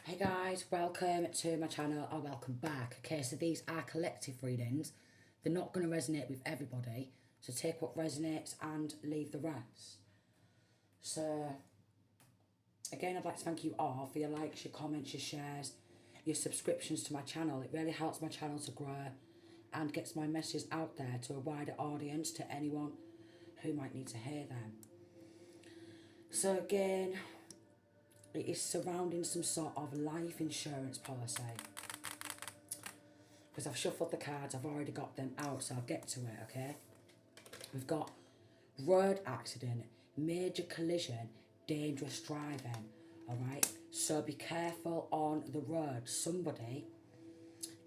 Hey guys, welcome to my channel, or welcome back. Okay, so these are collective readings. They're not going to resonate with everybody, so take what resonates and leave the rest. So, again, I'd like to thank you all for your likes, your comments, your shares, your subscriptions to my channel. It really helps my channel to grow and gets my messages out there to a wider audience, to anyone who might need to hear them. So again, it is surrounding some sort of life insurance policy. Because I've shuffled the cards, I've already got them out, so I'll get to it, okay? We've got road accident, major collision, dangerous driving, alright? So be careful on the road. Somebody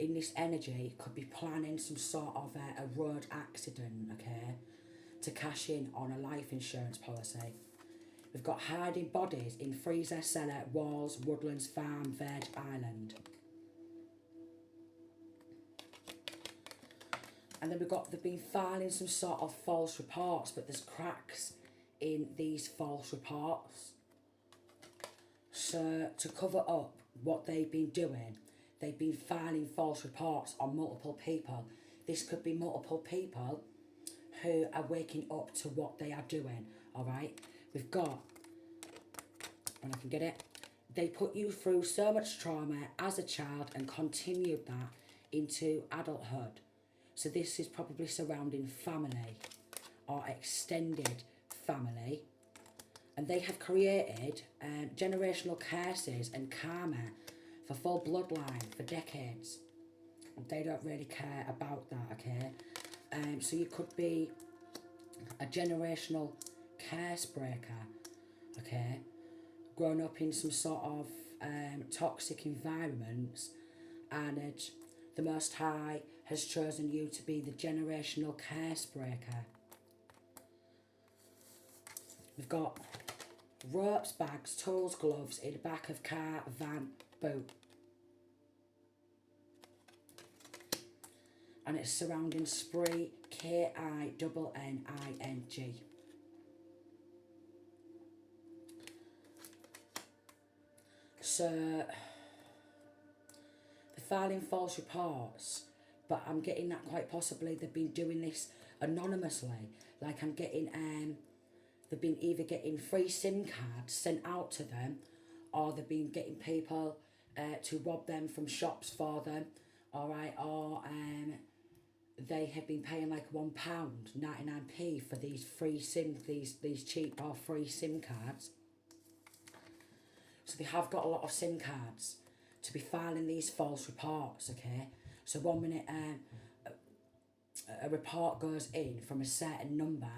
in this energy could be planning some sort of a road accident, okay? To cash in on a life insurance policy. We've got hiding bodies in freezer, cellar, walls, woodlands, farm, veg, island. And then we've got, they've been filing some sort of false reports, but there's cracks in these false reports. So to cover up what they've been doing, they've been filing false reports on multiple people. This could be multiple people who are waking up to what they are doing, alright? We've got, when I can get it, they put you through so much trauma as a child and continued that into adulthood. So this is probably surrounding family or extended family. And they have created generational curses and karma for full bloodline for decades. And they don't really care about that, okay? So you could be a generational curse breaker, okay? Grown up in some sort of toxic environments, and the Most High has chosen you to be the generational curse breaker. We've got ropes, bags, tools, gloves in the back of car, van, boat. And it's surrounding spree, K-I-N-N-I-N-G. So, they're filing false reports, but I'm getting that quite possibly they've been doing this anonymously. Like I'm getting, they've been either getting free SIM cards sent out to them, or they've been getting people to rob them from shops for them, alright, or they have been paying like £1.99p for these free SIM, these cheap or free SIM cards. So they have got a lot of SIM cards to be filing these false reports, okay? So 1 minute a report goes in from a certain number,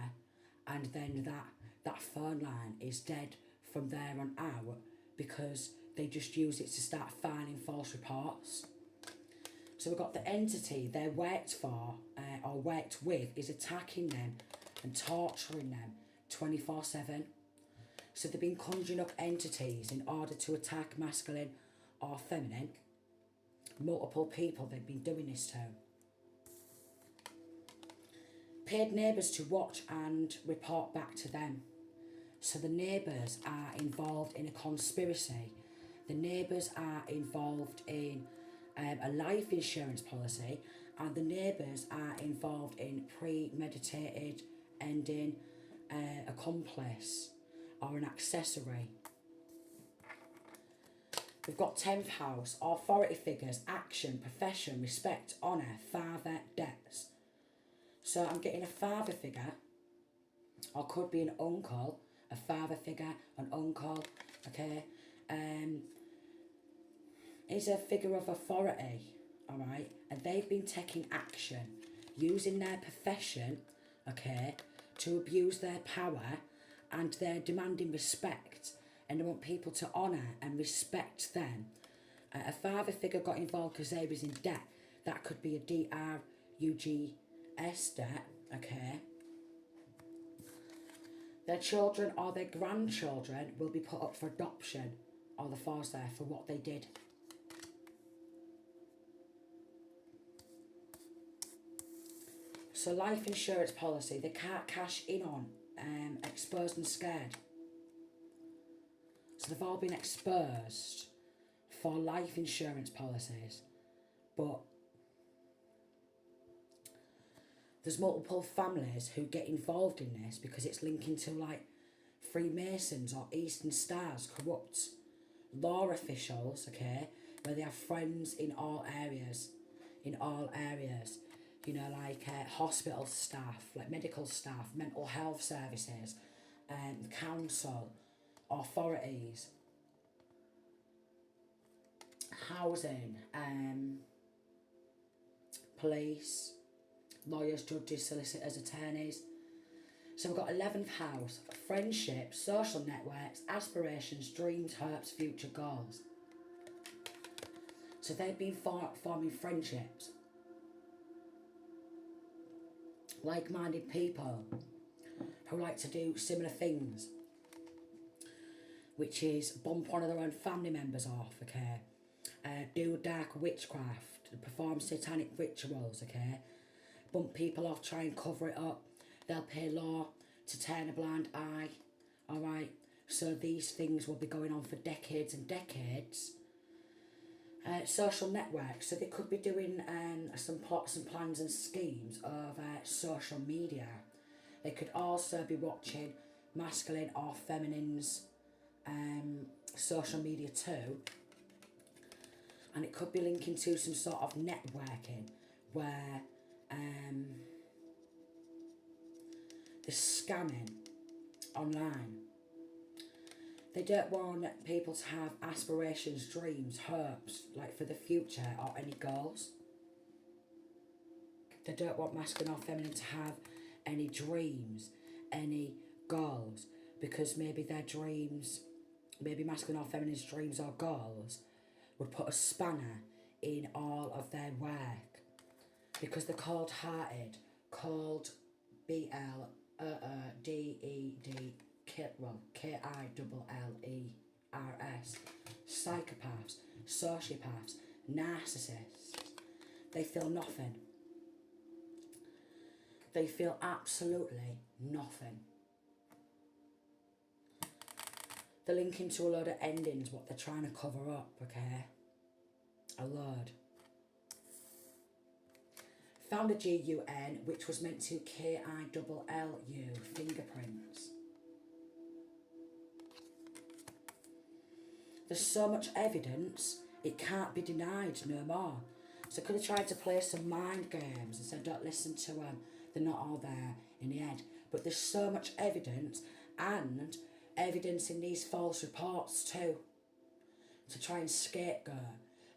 and then that phone line is dead from there on out because they just use it to start filing false reports. So we've got the entity they worked for or worked with is attacking them and torturing them 24/7. So they've been conjuring up entities in order to attack masculine or feminine. Multiple people they've been doing this to. Paid neighbours to watch and report back to them. So the neighbours are involved in a conspiracy. The neighbours are involved in a life insurance policy, and the neighbours are involved in premeditated ending, accomplice, or an accessory. We've got 10th house, authority figures, action, profession, respect, honour, father, debts. So I'm getting a father figure, or could be an uncle, a father figure, an uncle, okay? Is a figure of authority, alright? And they've been taking action, using their profession, okay, to abuse their power, and they're demanding respect, and they want people to honour and respect them. A father figure got involved because they was in debt. That could be a D-R-U-G-S debt, okay? Their children or their grandchildren will be put up for adoption, or the force there for what they did. So life insurance policy, they can't cash in on, exposed and scared. So they've all been exposed for life insurance policies, but there's multiple families who get involved in this because it's linking to like Freemasons or Eastern Stars, corrupt law officials, okay, where they have friends in all areas, you know, like hospital staff, like medical staff, mental health services, council, authorities, housing, police, lawyers, judges, solicitors, attorneys. So we've got 11th house, friendships, social networks, aspirations, dreams, hopes, future goals. So they've been forming friendships. Like-minded people who like to do similar things, which is bump one of their own family members off, okay? Do dark witchcraft, perform satanic rituals, okay? Bump people off, try and cover it up. They'll pay law to turn a blind eye, alright? So these things will be going on for decades and decades. Social networks, so they could be doing some plots and plans and schemes of social media. They could also be watching masculine or feminine's social media too. And it could be linking to some sort of networking where they're scamming online. They don't want people to have aspirations, dreams, hopes, like for the future or any goals. They don't want masculine or feminine to have any dreams, any goals, because maybe their dreams, maybe masculine or feminine's dreams or goals would put a spanner in all of their work. Because they're cold-hearted, called B-L-D-E-D, K-I-L-L-E-R-S, psychopaths, sociopaths, narcissists. They feel nothing. They feel absolutely nothing. They're linking to a load of endings, what they're trying to cover up, okay? A load. Found a G-U-N, which was meant to K-I-L-L-U, fingerprints. There's so much evidence, it can't be denied no more. So could have tried to play some mind games and said, don't listen to them, they're not all there in the head. But there's so much evidence, and evidence in these false reports too, to try and scapegoat,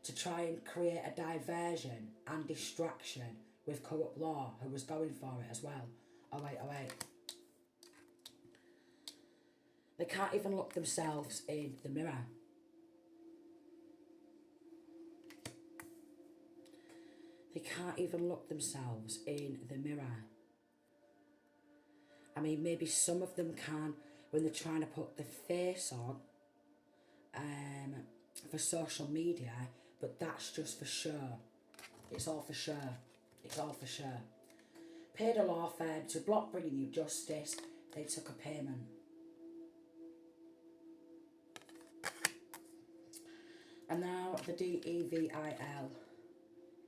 to try and create a diversion and distraction with corrupt law, who was going for it as well. Oh wait. They can't even look themselves in the mirror. They can't even look themselves in the mirror. I mean, maybe some of them can when they're trying to put the face on for social media, but that's just for sure. It's all for sure. It's all for sure. Paid a law firm to block bringing you justice. They took a payment. And now the DEVIL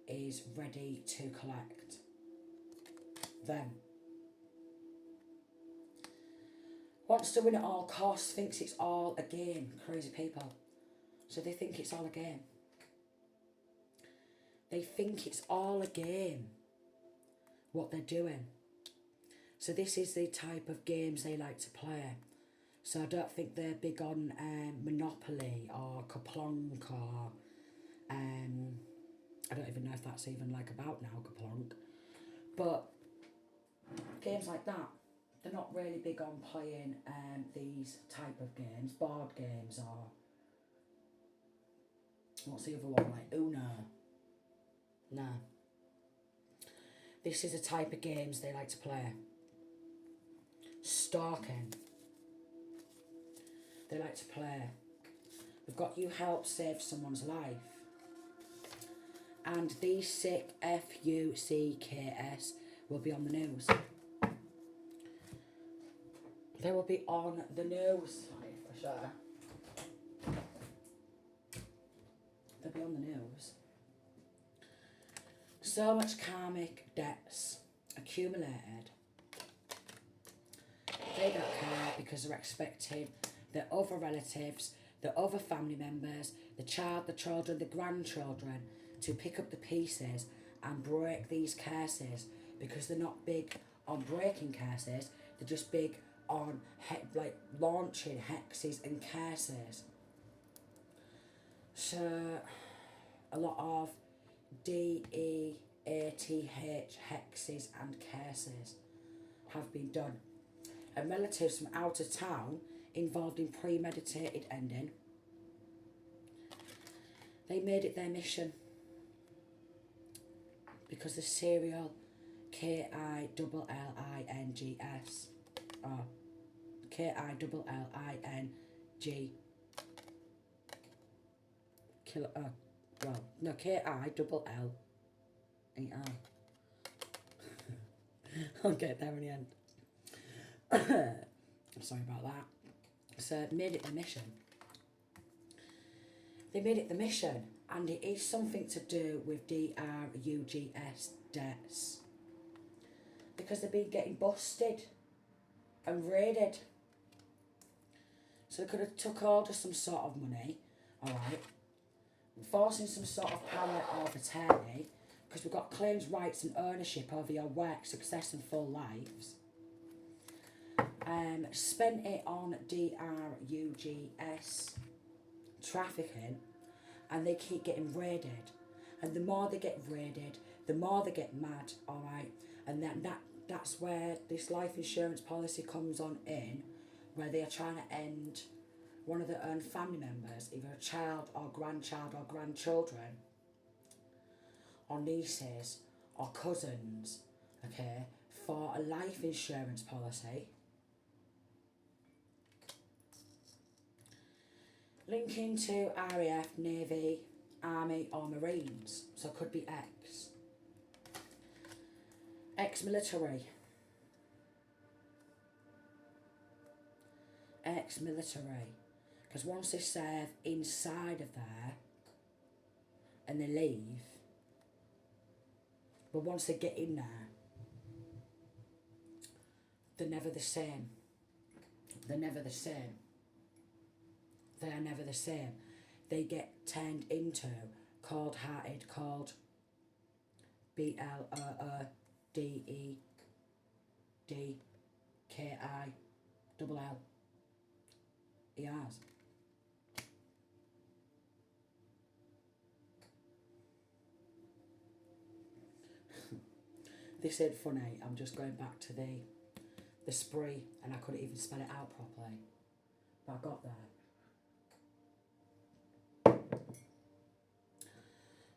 is ready to collect them. Wants to win at all costs, thinks it's all a game. Crazy people. So they think it's all a game. They think it's all a game, what they're doing. So this is the type of games they like to play. So I don't think they're big on Monopoly or Kaplonk or I don't even know if that's even like about now, Kaplonk. But games like that, they're not really big on playing these type of games, board games or what's the other one, like Uno. No. This is the type of games they like to play. Stalking. They like to play. We've got you help save someone's life. And these sick F-U-C-K-S will be on the news. They will be on the news, for sure. on the news. So much karmic debts accumulated. They don't care because they're expecting the other relatives, the other family members, the child, the children, the grandchildren to pick up the pieces and break these curses, because they're not big on breaking curses, they're just big on like launching hexes and curses. So a lot of DEATH hexes and curses have been done, and relatives from out of town involved in premeditated ending. They made it their mission because the serial KILLINGS, or KILLING, KILLER. I'll get there in the end. Sorry about that. So made it the mission. They made it the mission, and it is something to do with DRUGS debts, because they've been getting busted and raided. So they could have took hold of some sort of money, alright, forcing some sort of power of attorney, because we've got claims, rights and ownership over your work, success and full lives. Spent it on DRUGS trafficking, and they keep getting raided, and the more they get raided, the more they get mad, alright, and that's where this life insurance policy comes on in, where they are trying to end one of their own family members, either a child or grandchild or grandchildren, or nieces or cousins, okay, for a life insurance policy. Linking to RAF, Navy, Army or Marines, so it could be ex-military, because once they serve inside of there and they leave, but once they get in there, they're never the same. They're never the same. They are never the same. They get turned into cold-hearted, cold, BLOODDKILLERS. This ain't funny. I'm just going back to the spree, and I couldn't even spell it out properly, but I got there.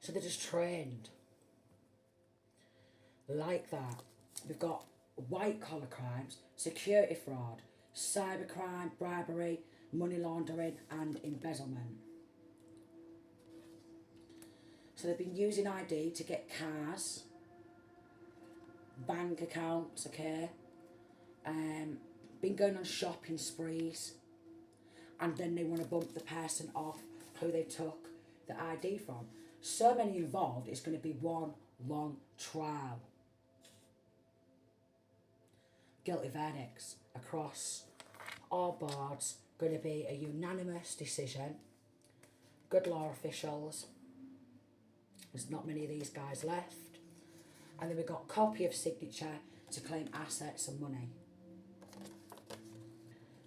So they're just trained like that. We've got white collar crimes, security fraud, cybercrime, bribery, money laundering and embezzlement. So they've been using ID to get cars, bank accounts, okay, been going on shopping sprees, and then they want to bump the person off who they took the ID from. So many involved, it's going to be one long trial. Guilty verdicts across all boards, going to be a unanimous decision. Good law officials. There's not many of these guys left. And then we've got copy of signature to claim assets and money.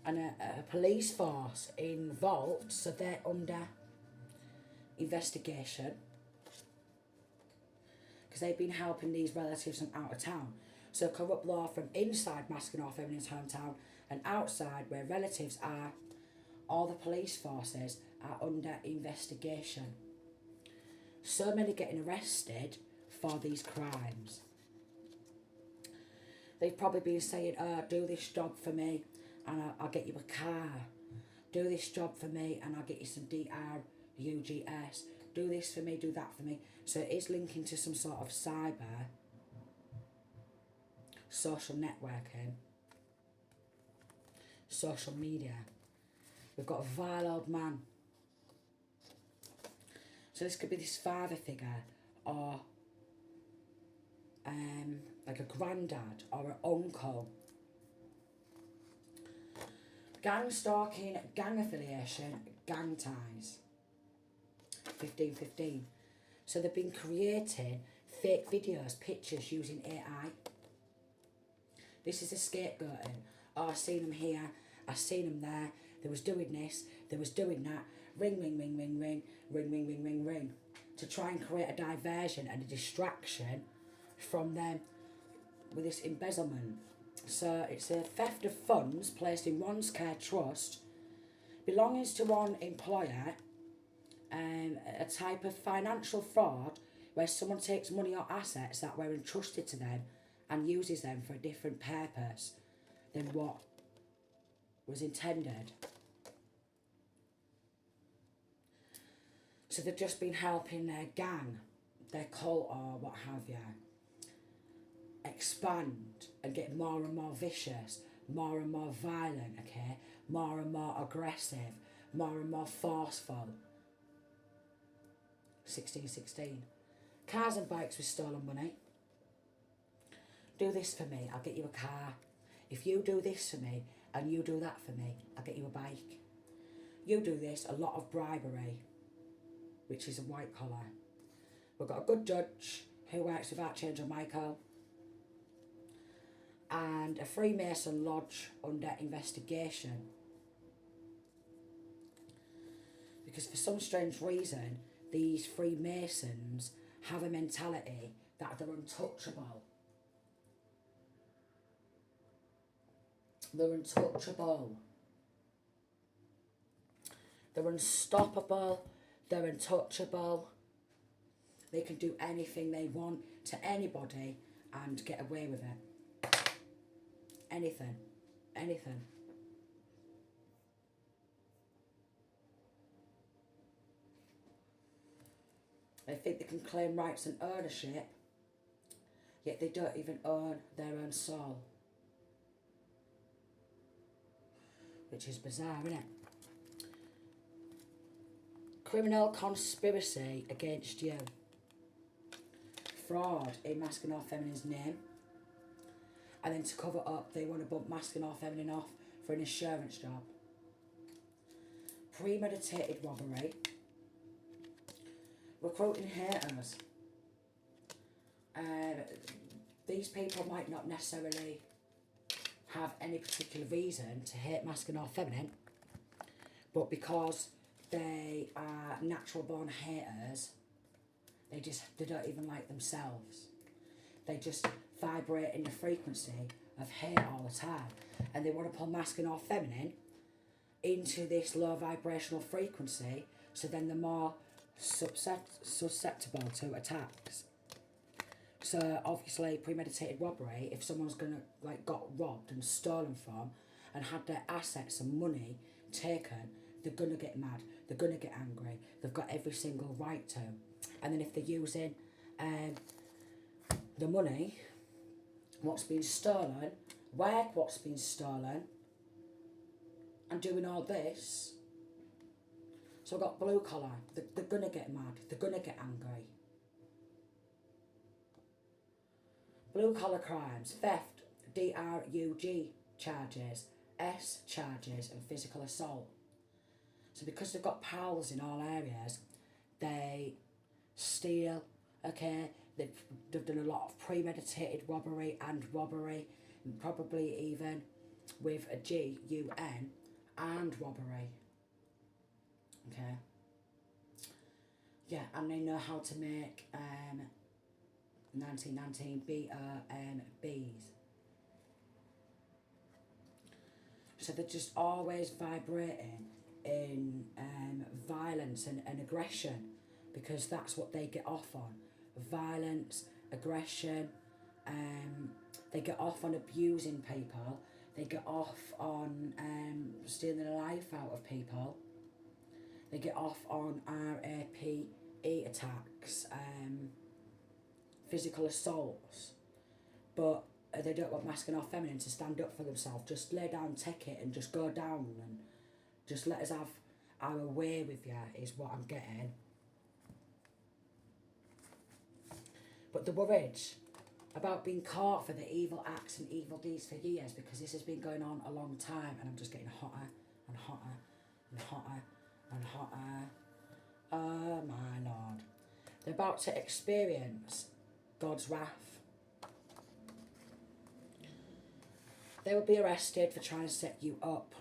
And a police force involved, so they're under investigation, because they've been helping these relatives from out of town. So corrupt law from inside masking off everyone's hometown, and outside where relatives are, all the police forces are under investigation. So many getting arrested for these crimes. They've probably been saying, do this job for me and I'll get you a car. Do this job for me and I'll get you some DRUGS. Do this for me, do that for me. So it is linking to some sort of cyber, social networking, social media. We've got a vile old man So this could be this father figure, or like a granddad or an uncle. Gang stalking, gang affiliation, gang ties. 1515. So they've been creating fake videos, pictures using AI. This is a scapegoating. Oh, I've seen them here, I've seen them there, they was doing this, they was doing that. Ring, ring, ring, ring, ring, ring, ring, ring, ring, ring. To try and create a diversion and a distraction from them with this embezzlement. So it's a theft of funds placed in one's care trust, belongings to one employer, a type of financial fraud where someone takes money or assets that were entrusted to them and uses them for a different purpose than what was intended. So they've just been helping their gang, their cult or what have you, expand and get more and more vicious, more and more violent, okay, more and more aggressive, more and more forceful. 1616. Cars and bikes with stolen money. Do this for me, I'll get you a car. If you do this for me and you do that for me, I'll get you a bike. You do this, a lot of bribery, which is a white collar. We've got a good judge who works with Archangel Michael, and a Freemason lodge under investigation. Because for some strange reason, these Freemasons have a mentality that they're untouchable. They're untouchable. They're unstoppable. They're untouchable. They can do anything they want to anybody and get away with it. Anything. Anything. They think they can claim rights and ownership, yet they don't even own their own soul. Which is bizarre, isn't it? Criminal conspiracy against you. Fraud in masculine or feminine's name. And then to cover up, they want to bump masculine or feminine off for an insurance job. Premeditated robbery. Recruiting haters. These people might not necessarily have any particular reason to hate masculine or feminine, but because they are natural born haters, they don't even like themselves. They just vibrate in the frequency of hate all the time, and they want to pull masculine or feminine into this low vibrational frequency, so then they're more susceptible to attacks. So obviously premeditated robbery, if someone's got robbed and stolen from and had their assets and money taken, they're gonna get mad, they're gonna get angry, they've got every single right to. And then if they're using the money, what's been stolen, work what's been stolen, and doing all this. So I've got blue collar, they're gonna get mad, they're gonna get angry. Blue collar crimes, theft, DRUG charges, S charges, and physical assault. So because they've got pals in all areas, they steal, okay, they've done a lot of premeditated robbery, and probably even with a GUN and robbery. Okay. Yeah, and they know how to make 1919 BOMBs. So they're just always vibrating in violence and aggression, because that's what they get off on. Violence, aggression, they get off on abusing people, they get off on stealing the life out of people, they get off on RAPE attacks, physical assaults, but they don't want masculine or feminine to stand up for themselves. Just lay down, take it, and just go down, and just let us have our way with you, is what I'm getting. But they're worried about being caught for the evil acts and evil deeds for years, because this has been going on a long time, and I'm just getting hotter and hotter and hotter and hotter. Oh my Lord. They're about to experience God's wrath. They will be arrested for trying to set you up.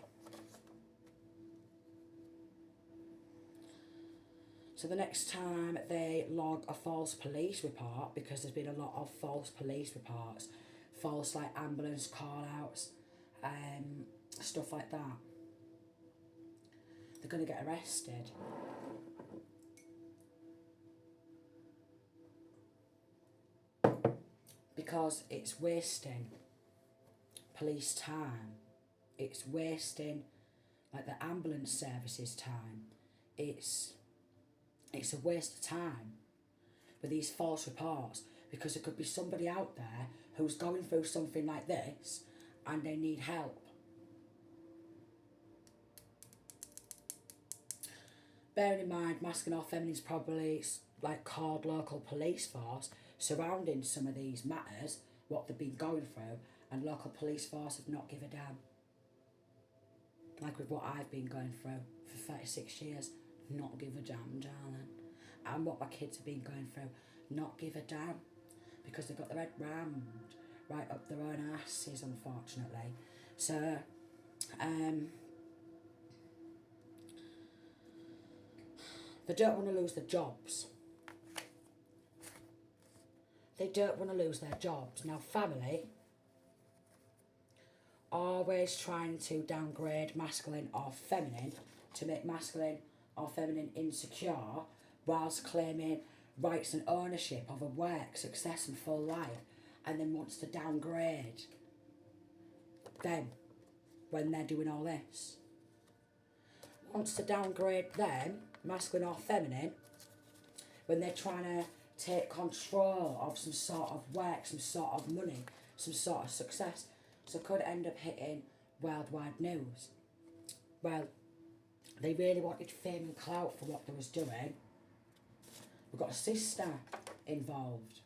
So the next time they log a false police report, because there's been a lot of false police reports, false like ambulance call outs, stuff like that, they're going to get arrested. Because it's wasting police time. It's wasting like the ambulance services time. It's a waste of time with these false reports, because there could be somebody out there who's going through something like this and they need help. Bearing in mind, masculine or feminine is probably like called local police force surrounding some of these matters, what they've been going through, and local police force have not give a damn. Like with what I've been going through for 36 years, not give a damn, darling. And what my kids have been going through, not give a damn. Because they've got their head rammed right up their own asses, unfortunately. So, they don't want to lose their jobs. They don't want to lose their jobs. Now, family, always trying to downgrade masculine or feminine to make masculine or feminine insecure, whilst claiming rights and ownership of a work, success and full life, and then wants to downgrade them when they're doing all this. Wants to downgrade them, masculine or feminine, when they're trying to take control of some sort of work, some sort of money, some sort of success. So could end up hitting worldwide news. Well, they really wanted fame and clout for what they was doing. We've got a sister involved,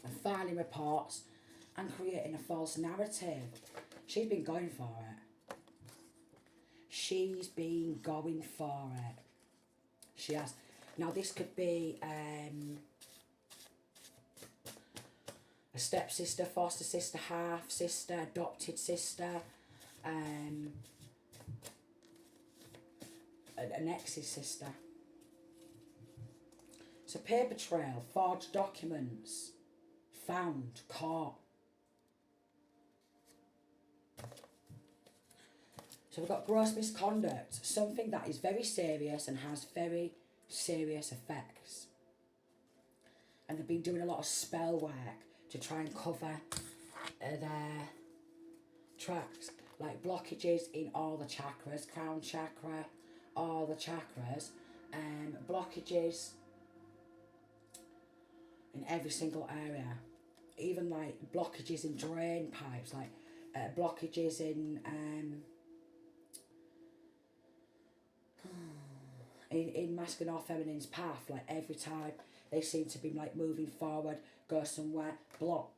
and filing reports and creating a false narrative. She's been going for it. She's been going for it. She has. Now this could be a stepsister, foster sister, half sister, adopted sister, an ex's sister. So paper trail, forged documents, found, caught. So we've got gross misconduct, something that is very serious and has very serious effects. And they've been doing a lot of spell work to try and cover their tracks, like blockages in all the chakras, crown chakra, all the chakras, blockages in every single area, even like blockages in drain pipes, like blockages in masculine or feminine's path. Like every time they seem to be like moving forward, go somewhere, block.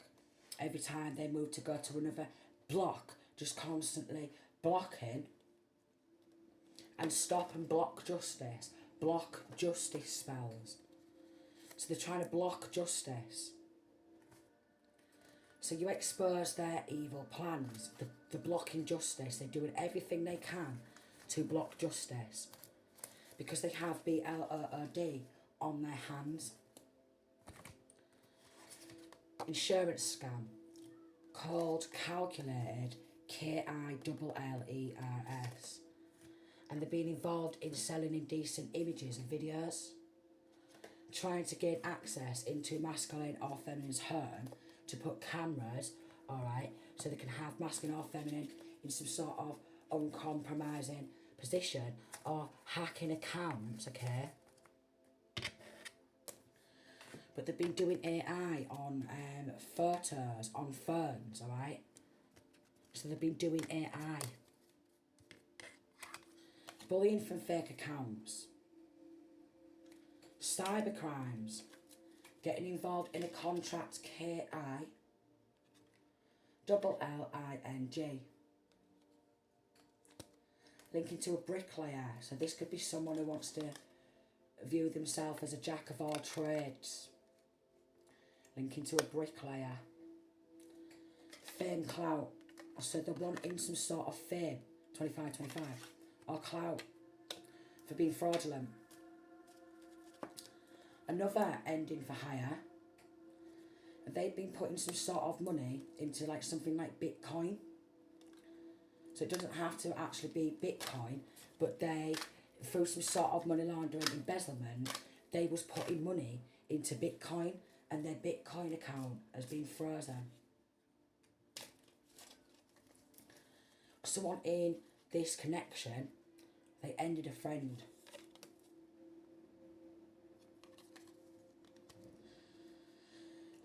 Every time they move to go to another, block. Just constantly blocking. And stop and block justice. Block justice spells. So they're trying to block justice. So you expose their evil plans. They're blocking justice. They're doing everything they can to block justice. Because they have BLOOD on their hands. Insurance scam called Calculated, KILLERS, and they've been involved in selling indecent images and videos, trying to gain access into masculine or feminine's home to put cameras, alright, so they can have masculine or feminine in some sort of uncompromising position, or hacking accounts, okay? But they've been doing AI on photos, on phones, alright? So they've been doing AI. Bullying from fake accounts. Cyber crimes. Getting involved in a contract, KILLING. Linking to a bricklayer. So this could be someone who wants to view themselves as a jack of all trades. Linking to a bricklayer. Fame, clout. So they're wanting some sort of fame. 25, or clout for being fraudulent. Another ending for hire. They've been putting some sort of money into like something like Bitcoin. So it doesn't have to actually be Bitcoin, but they, through some sort of money laundering embezzlement, they was putting money into Bitcoin, and their Bitcoin account has been frozen. Someone in this connection, they ended a friend.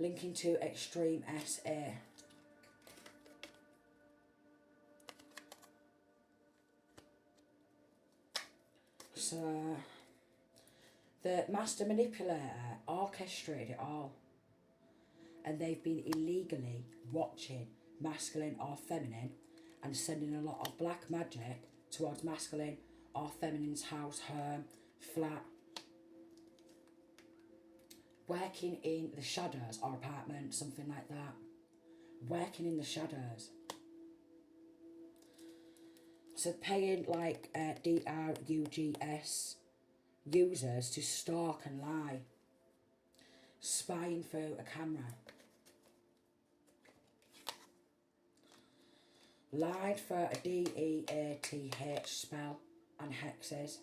Linking to extreme SA. So, the master manipulator orchestrated it all, and they've been illegally watching masculine or feminine and sending a lot of black magic towards masculine or feminine's house, home, flat, working in the shadows or apartment, something like that. Working in the shadows. So paying like DRUGS users to stalk and lie. Spying through a camera. Lied for a DEATH spell and hexes.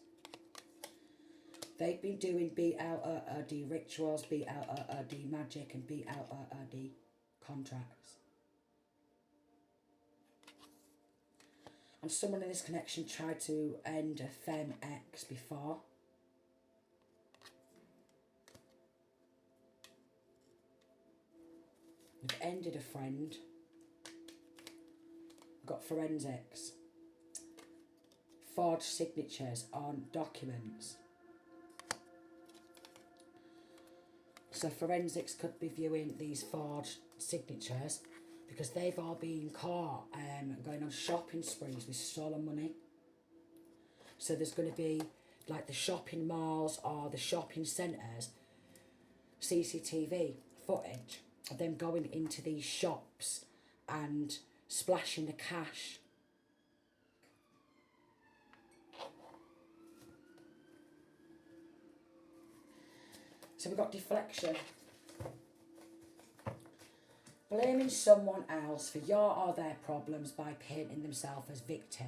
They've been doing BLOOD rituals, BLOOD magic, and BLOOD contracts. And someone in this connection tried to end a femme ex before. We've ended a friend. We've got forensics. Forged signatures on documents. So forensics could be viewing these forged signatures because they've all been caught going on shopping sprees with stolen money. So there's going to be like the shopping malls or the shopping centres, CCTV footage of them going into these shops and splashing the cash. So we've got deflection. Blaming someone else for your or their problems by painting themselves as victim.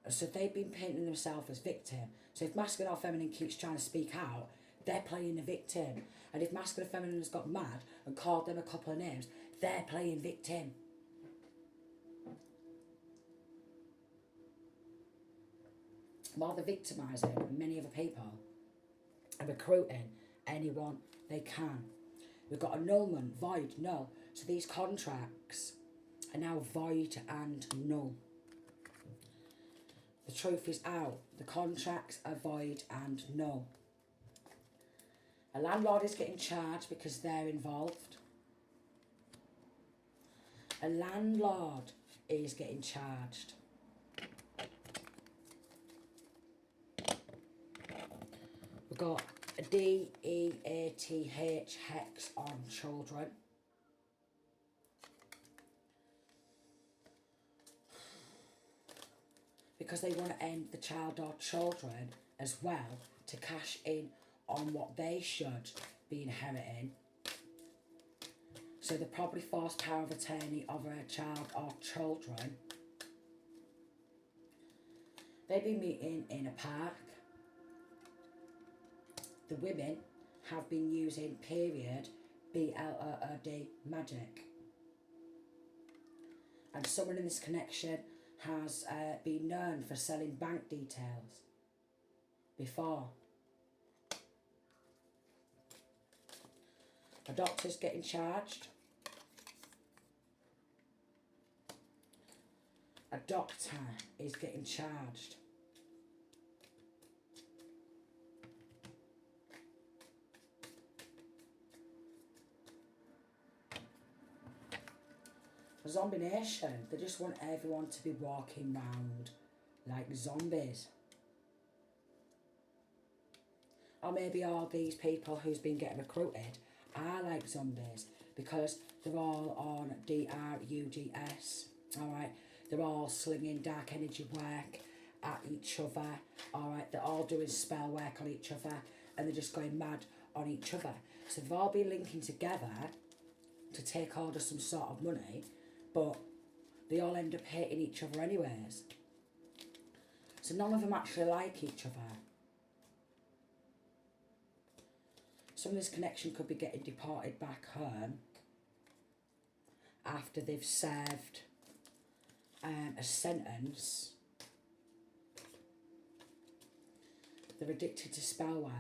So they've been painting themselves as victim. So if masculine or feminine keeps trying to speak out, they're playing the victim. And if masculine or feminine has got mad and called them a couple of names, they're playing victim. While they're victimising many other people and recruiting anyone they can. We've got annulment, void, null. So these contracts are now void and null. The truth is out. The contracts are void and null. A landlord is getting charged because they're involved. A landlord is getting charged. We've got a DEATH hex on children. Because they want to end the child or children as well to cash in on what they should be inheriting. So they probably force power of attorney over a child or children. They've been meeting in a park. The women have been using period BLOOD magic. And someone in this connection has been known for selling bank details before. A doctor's getting charged. A doctor is getting charged. Zombie nation. They just want everyone to be walking round like zombies. Or maybe all these people who's been getting recruited are like zombies because they're all on drugs, alright? They're all slinging dark energy work at each other, alright? They're all doing spell work on each other and they're just going mad on each other. So they've all been linking together to take hold of some sort of money, but they all end up hating each other anyways. So none of them actually like each other. Some of this connection could be getting deported back home after they've served a sentence. They're addicted to spell work.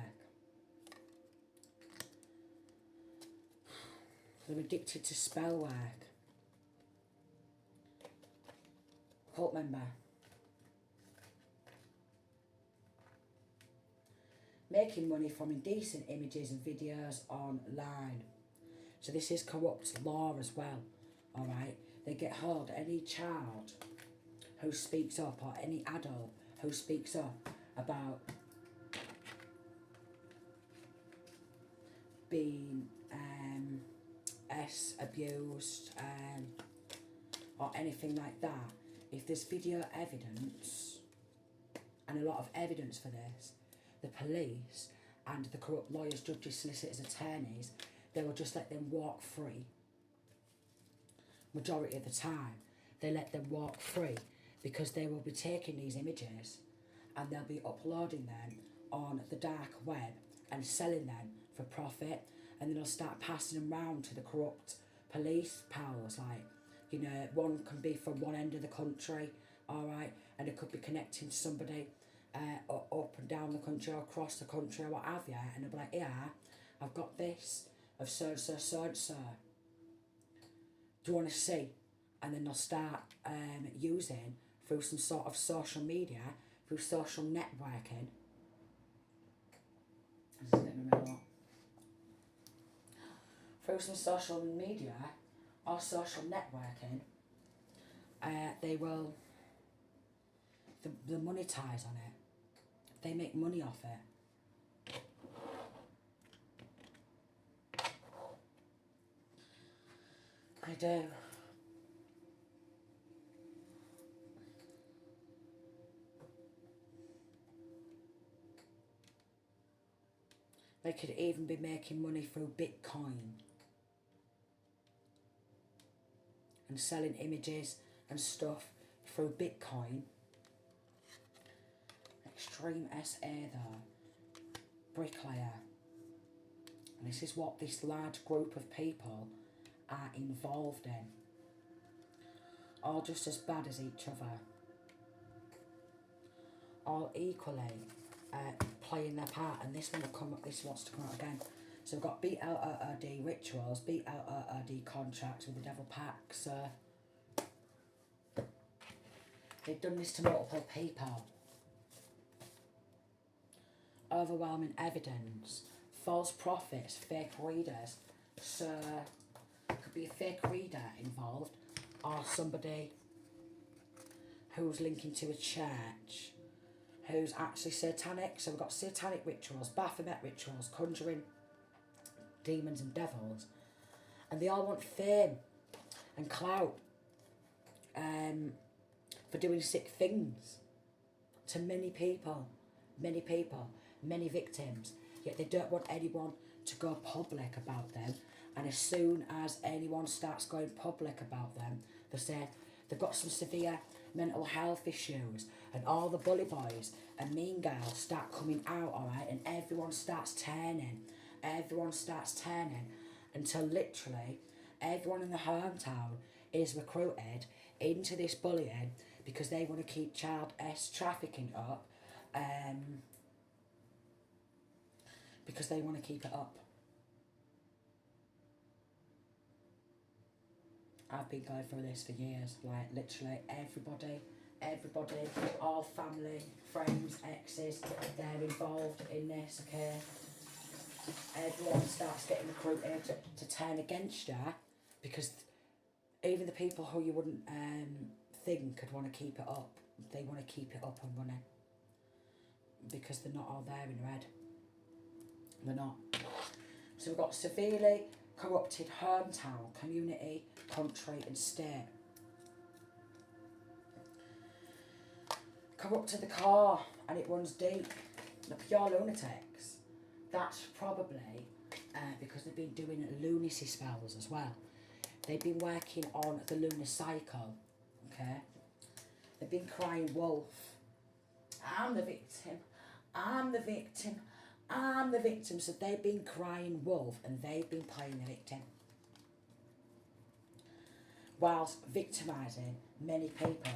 They're addicted to spell work. Cult member. Making money from indecent images and videos online. So this is corrupt law as well, alright? They get hold of any child who speaks up or any adult who speaks up about being abused or anything like that. If there's video evidence and a lot of evidence for this, the police and the corrupt lawyers, judges, solicitors, attorneys, they will just let them walk free. Majority of the time, they let them walk free because they will be taking these images and they'll be uploading them on the dark web and selling them for profit, and then they'll start passing them round to the corrupt police powers. Like, you know, one can be from one end of the country, alright, and it could be connecting to somebody up and down the country or across the country or what have you, and they'll be like, yeah, I've got this of so and so, so and so. Do you want to see? And then they'll start using through some sort of social media, through social networking. Through some social media or social networking, they will monetize on it. They make money off it. I do. They could even be making money through Bitcoin and selling images and stuff through Bitcoin. Extreme SA though, bricklayer. And this is what this large group of people are involved in. All just as bad as each other. All equally playing their part, and this one will come up, this wants to come out again. So we've got BLOOD rituals, BLOOD contracts with the devil pack. So they've done this to multiple people. Overwhelming evidence, false prophets, fake readers. So it could be a fake reader involved, or somebody who's linking to a church who's actually satanic. So we've got satanic rituals, Baphomet rituals, conjuring demons and devils, and they all want fame and clout for doing sick things to many people, many victims, yet they don't want anyone to go public about them. And as soon as anyone starts going public about them, they say they've got some severe mental health issues, and all the bully boys and mean girls start coming out, alright, and everyone starts turning until literally everyone in the hometown is recruited into this bullying because they want to keep child trafficking up, because they want to keep it up. I've been going through this for years, like literally everybody, all family, friends, exes, they're involved in this, okay? Everyone starts getting recruited to turn against you because Even the people who you wouldn't think could want to keep it up, they want to keep it up and running. Because they're not all there in red. They're not. So we've got severely corrupted hometown, community, country and state. Corrupted the core and it runs deep. The pure lunatics, that's probably because they've been doing lunacy spells as well. They've been working on the lunar cycle, okay? They've been crying wolf. I'm the victim, I'm the victim, I'm the victim. So they've been crying wolf and they've been playing the victim. Whilst victimising many people.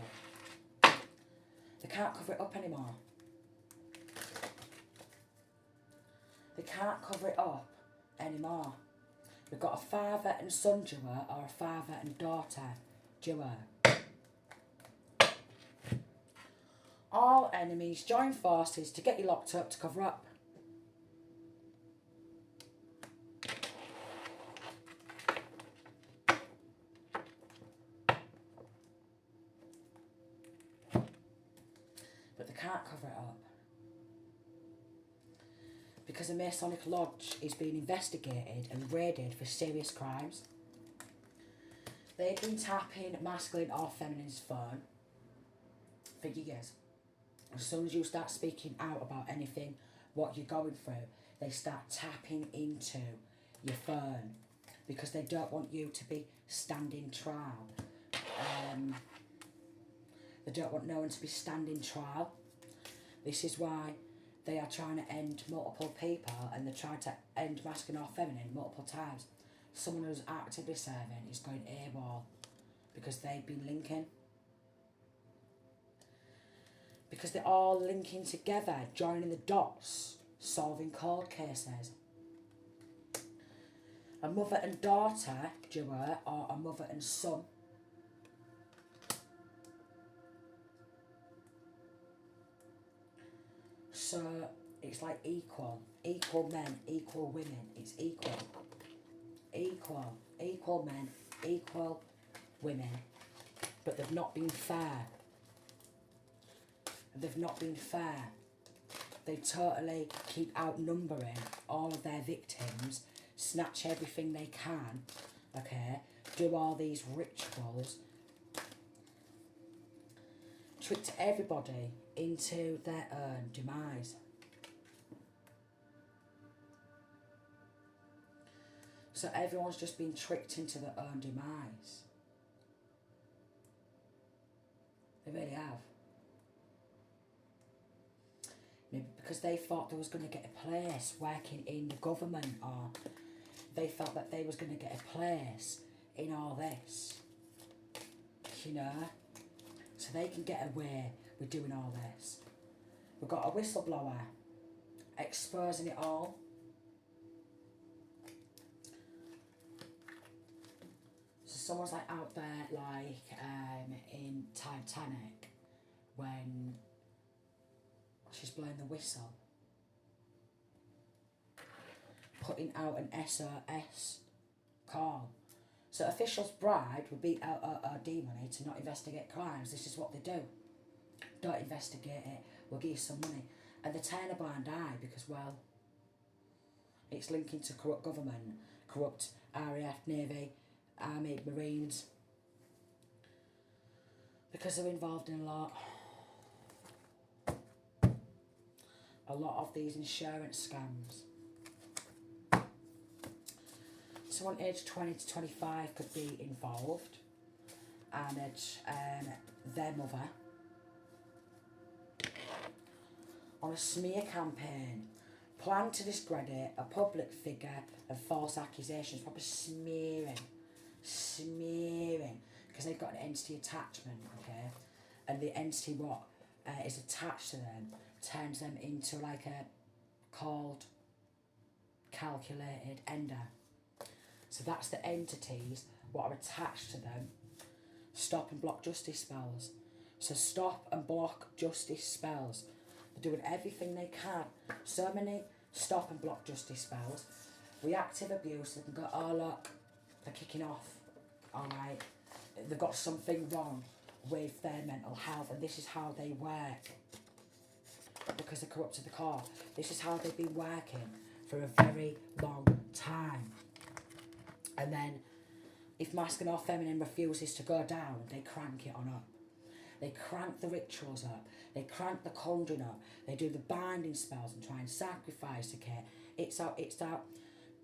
They can't cover it up anymore. They can't cover it up anymore. We've got a father and son duo or a father and daughter duo. All enemies join forces to get you locked up to cover up. But they can't cover it up. Because the Masonic Lodge is being investigated and raided for serious crimes. They've been tapping masculine or feminine's phone for years. As soon as you start speaking out about anything, what you're going through, they start tapping into your phone because they don't want you to be standing trial. They don't want no one to be standing trial. This is why they are trying to end multiple people and they're trying to end masculine or feminine multiple times. Someone who's actively serving is going AWOL because they've been linking. Because they're all linking together, joining the dots, solving cold cases. A mother and daughter duo or a mother and son. So it's like equal men, equal women, it's equal. Equal men, equal women. But they've not been fair. They've not been fair. They totally keep outnumbering all of their victims, snatch everything they can, okay, do all these rituals, tricked everybody into their own demise. So everyone's just been tricked into their own demise. They really have. Maybe because they thought they was going to get a place working in the government, or they felt that they was going to get a place in all this, you know, so they can get away with doing all this. We've got a whistleblower exposing it all. So someone's like out there, like in Titanic, when she's blowing the whistle, putting out an SOS call. So officials bribed with BLOOD money to not investigate crimes. This is what they do. Don't investigate it, we'll give you some money. And they turn a blind eye because, well, it's linking to corrupt government, corrupt RAF, Navy, Army, Marines. Because they're involved in a lot of these insurance scams. Someone aged 20 to 25 could be involved, and it's their mother on a smear campaign, planned to discredit a public figure and false accusations, probably smearing, because they've got an entity attachment, okay, and the entity what is attached to them turns them into like a cold, calculated ender. So that's the entities what are attached to them. Stop and block justice spells. So stop and block justice spells. They're doing everything they can. So many stop and block justice spells. Reactive abuse, they can go, oh look, they're kicking off. Alright, they've got something wrong with their mental health, and this is how they work. Because they're corrupt to the core. This is how they've been working for a very long time. And then, if masculine or feminine refuses to go down, they crank it on up. They crank the rituals up. They crank the conjuring up. They do the binding spells and try and sacrifice the kid. It's out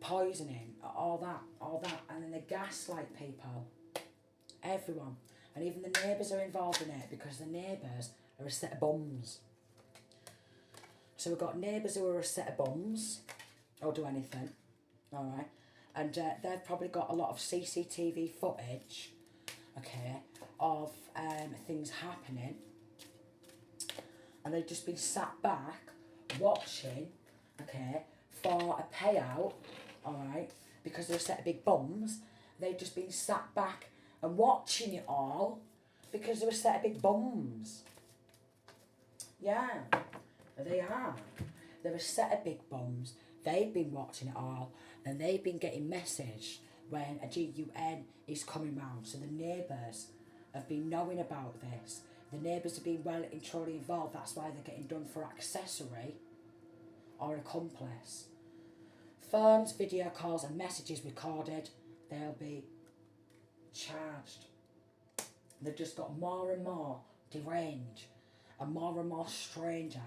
poisoning, all that. And then they gaslight people. Everyone. And even the neighbours are involved in it, because the neighbours are a set of bums. So we've got neighbours who are a set of bums, or do anything, alright, and they've probably got a lot of CCTV footage, okay, of things happening, and they've just been sat back, watching, okay, for a payout, alright, because they're a set of big bums. They've just been sat back and watching it all, because they're a set of big bums. Yeah. They are. They're a set of big bums. They've been watching it all, and they've been getting message when a GUN is coming round. So the neighbours have been knowing about this. The neighbours have been well and truly involved. That's why they're getting done for accessory or accomplice. Phones, video calls and messages recorded. They'll be charged. They've just got more and more deranged and more stranger.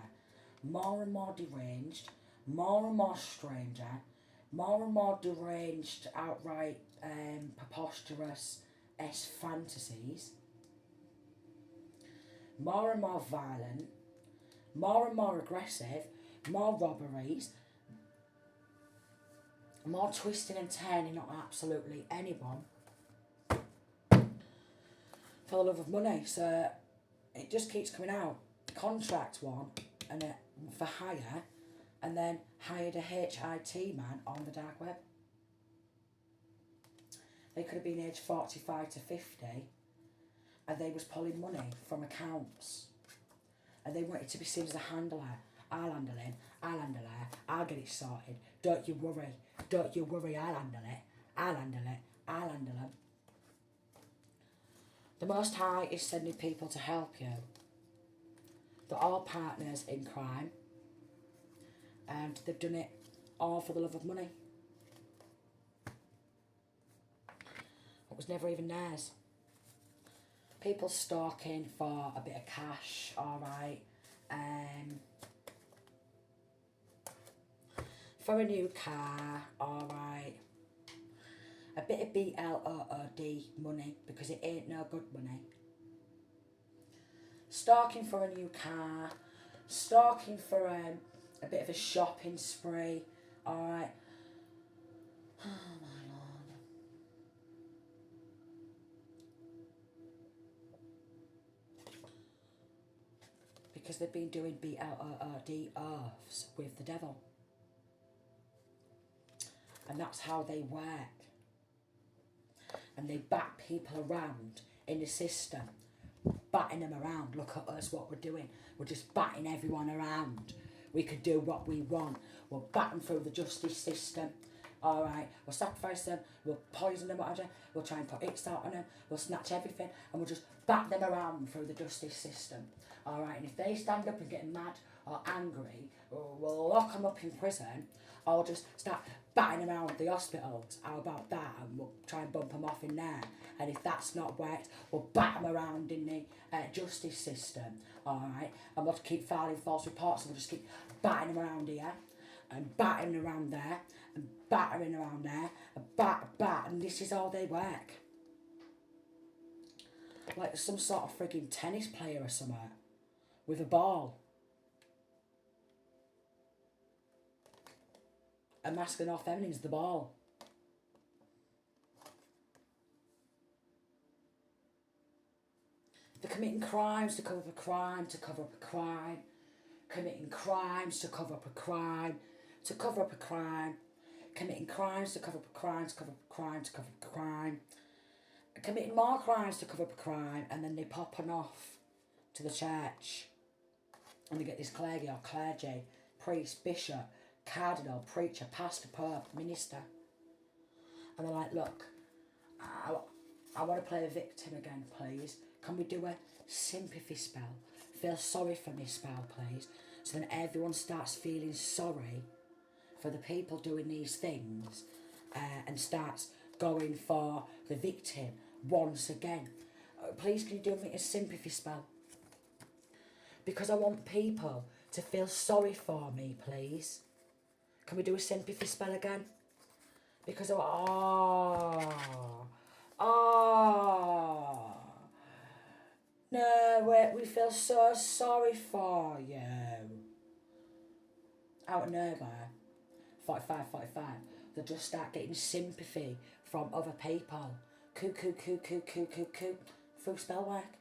More and more deranged, more and more stranger, more and more deranged, outright preposterous fantasies, more and more violent, more and more aggressive, more robberies, more twisting and turning on absolutely anyone for the love of money. So it just keeps coming out. Contract one, and for hire, and then hired a HIT man on the dark web. They could have been aged 45 to 50, and they was pulling money from accounts, and they wanted to be seen as a handler. I'll handle him, I'll handle her, I'll get it sorted, don't you worry, I'll handle it, I'll handle him. The Most High is sending people to help you. They're all partners in crime, and they've done it all for the love of money. It was never even theirs. People stalking for a bit of cash, alright, for a new car, alright, a bit of BLOOD money, because it ain't no good money. Stalking for a new car, stalking for a bit of a shopping spree, alright. Oh my Lord. Because they've been doing BLOOD oaths with the devil. And that's how they work. And they bat people around in the system. Batting them around. Look at us, what we're doing. We're just batting everyone around. We could do what we want. We'll bat them through the justice system. Alright, we'll sacrifice them, we'll poison them, whatever. We'll try and put X out on them. We'll snatch everything, and we'll just bat them around through the justice system. Alright, and if they stand up and get mad or angry, we'll lock them up in prison, or just start batting them around the hospitals. How about that? And we'll try and bump them off in there. And if that's not worked, we'll bat them around in the justice system. Alright, and we'll keep filing false reports, and we'll just keep batting them around here, and batting around there, and battering around there, and bat, and this is all they work. Like some sort of frigging tennis player or something, with a ball. A masculine or feminine is the ball. They're committing crimes to cover up a crime, to cover up a crime. Committing crimes to cover up a crime, to cover up a crime. Committing crimes to cover up a crime, to cover up a crime, to cover up a crime. Committing more crimes to cover up a crime, and then they popping off to the church. And they get this clergy or clergy, priest, bishop, cardinal, preacher, pastor, pope, minister. And they're like, look, I want to play a victim again, please. Can we do a sympathy spell? Feel sorry for me spell, please. So then everyone starts feeling sorry for the people doing these things and starts going for the victim once again. Please, can you do me a sympathy spell? Because I want people to feel sorry for me, please. Can we do a sympathy spell again? Because no, we feel so sorry for you. Out of nowhere, 45, they'll just start getting sympathy from other people. Coo, through spell work.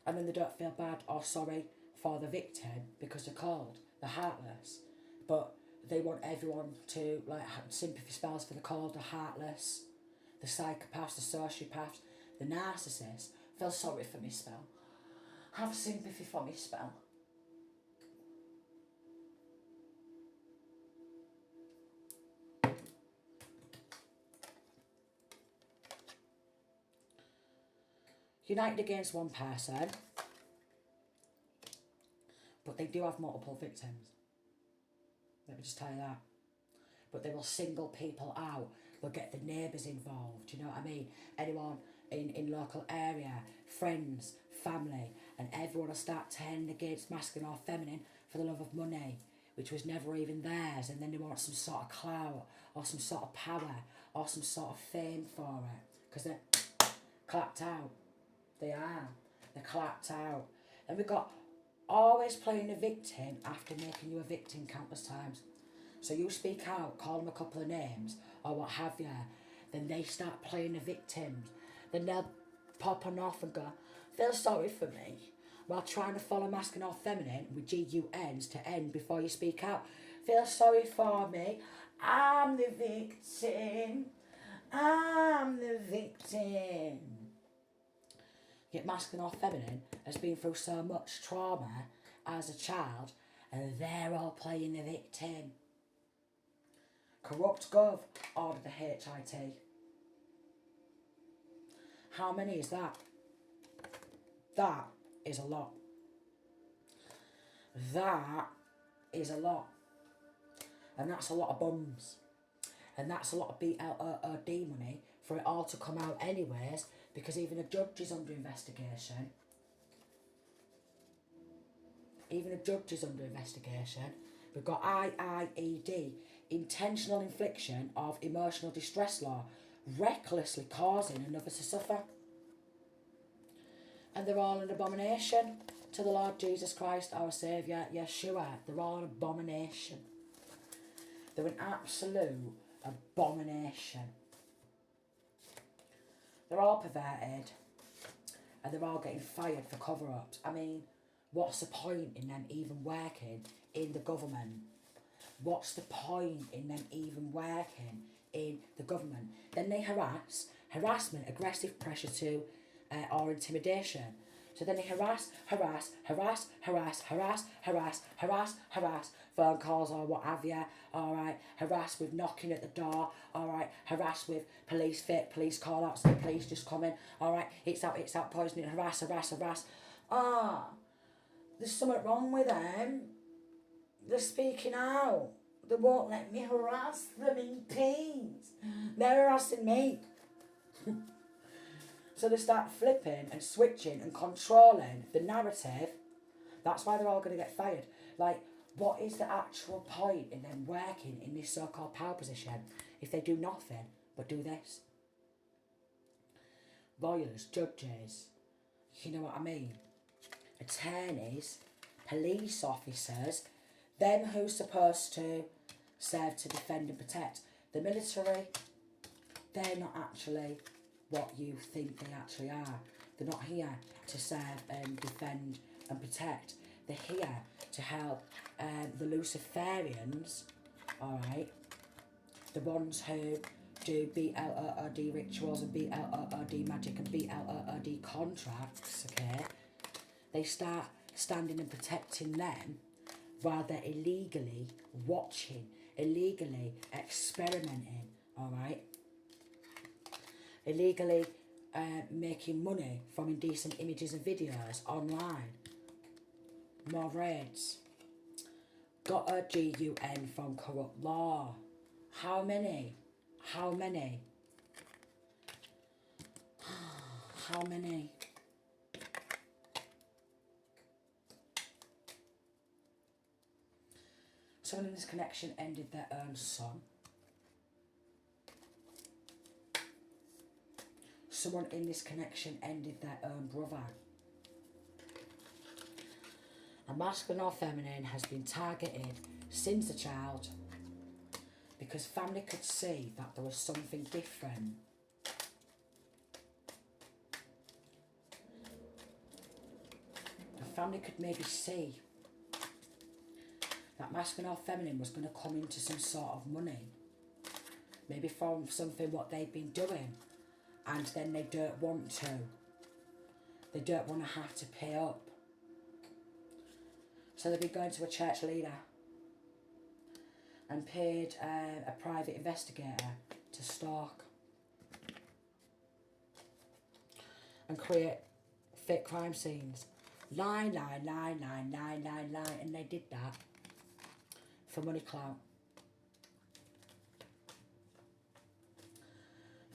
And then they don't feel bad or sorry for the victim because they're cold, they're heartless. But they want everyone to have sympathy spells for the cold, the heartless, the psychopaths, the sociopaths, the narcissists. Feel sorry for me spell. Have sympathy for me spell. United against one person, but they do have multiple victims. Let me just tell you that. But they will single people out. They'll get the neighbours involved, you know what I mean? Anyone in local area, friends, family, and everyone will start turning against masculine or feminine for the love of money, which was never even theirs, and then they want some sort of clout, or some sort of power, or some sort of fame for it, because they're clapped out. They are. They're clapped out. And we've got always playing a victim after making you a victim countless times. So you speak out, call them a couple of names, or what have you, then they start playing the victims. Then they'll pop on off and go, feel sorry for me, while trying to follow masculine or feminine with GUNs to end before you speak out. Feel sorry for me, I'm the victim, I'm the victim. Yet masculine or feminine has been through so much trauma as a child, and they're all playing the victim. Corrupt Gov ordered the HIT. How many is that? That is a lot. That is a lot. And that's a lot of bums. And that's a lot of BLOOD money for it all to come out anyways, because even a judge is under investigation. Even a judge is under investigation. We've got IIED, intentional infliction of emotional distress law, recklessly causing another to suffer. And they're all an abomination to the Lord Jesus Christ, our Saviour, Yeshua. They're all an abomination. They're an absolute abomination. They're all perverted, and they're all getting fired for cover-ups. I mean, what's the point in them even working in the government? What's the point in them even working in the government? Then they harassment, aggressive pressure to, or intimidation. So then they harass, phone calls or what have you, alright, harass with knocking at the door, alright, harass with fake police call outs, the police just coming, alright, it's out poisoning, harass. There's something wrong with them. They're speaking out. They won't let me harass them in peace. They're harassing me. So they start flipping and switching and controlling the narrative. That's why they're all going to get fired. Like, what is the actual point in them working in this so-called power position if they do nothing but do this? Lawyers, judges, you know what I mean? Attorneys, police officers, them who's supposed to serve to defend and protect. The military, they're not actually what you think they actually are. They're not here to serve and defend and protect. They're here to help the Luciferians, alright, the ones who do BLOOD rituals and BLOOD magic and BLOOD contracts, okay? They start standing and protecting them while they're illegally watching, illegally experimenting, all right? Illegally making money from indecent images and videos online. More raids. Got a GUN from corrupt law. How many? How many? How many? Someone in this connection ended their own son. Someone in this connection ended their own brother. A masculine or feminine has been targeted since a child because family could see that there was something different. The family could maybe see that masculine or feminine was going to come into some sort of money. Maybe from something what they've been doing. And then they don't want to. They don't want to have to pay up. So they'll be going to a church leader and paid a private investigator to stalk and create fake crime scenes. Lie, and they did that for money clout.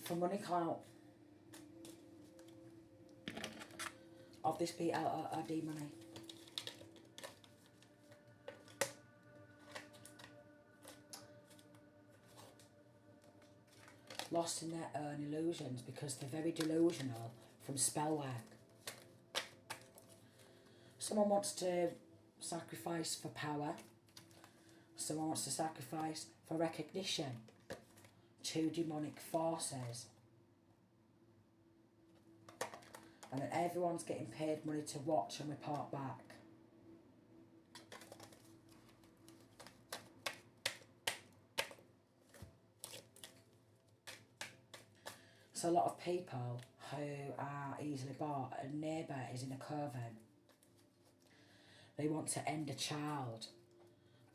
For money clout of this PLOD money. Lost in their own illusions because they're very delusional from spell work. Someone wants to sacrifice for power. Someone wants to sacrifice for recognition to demonic forces. And then everyone's getting paid money to watch and report back. So a lot of people who are easily bought, a neighbour is in a coven. They want to end a child.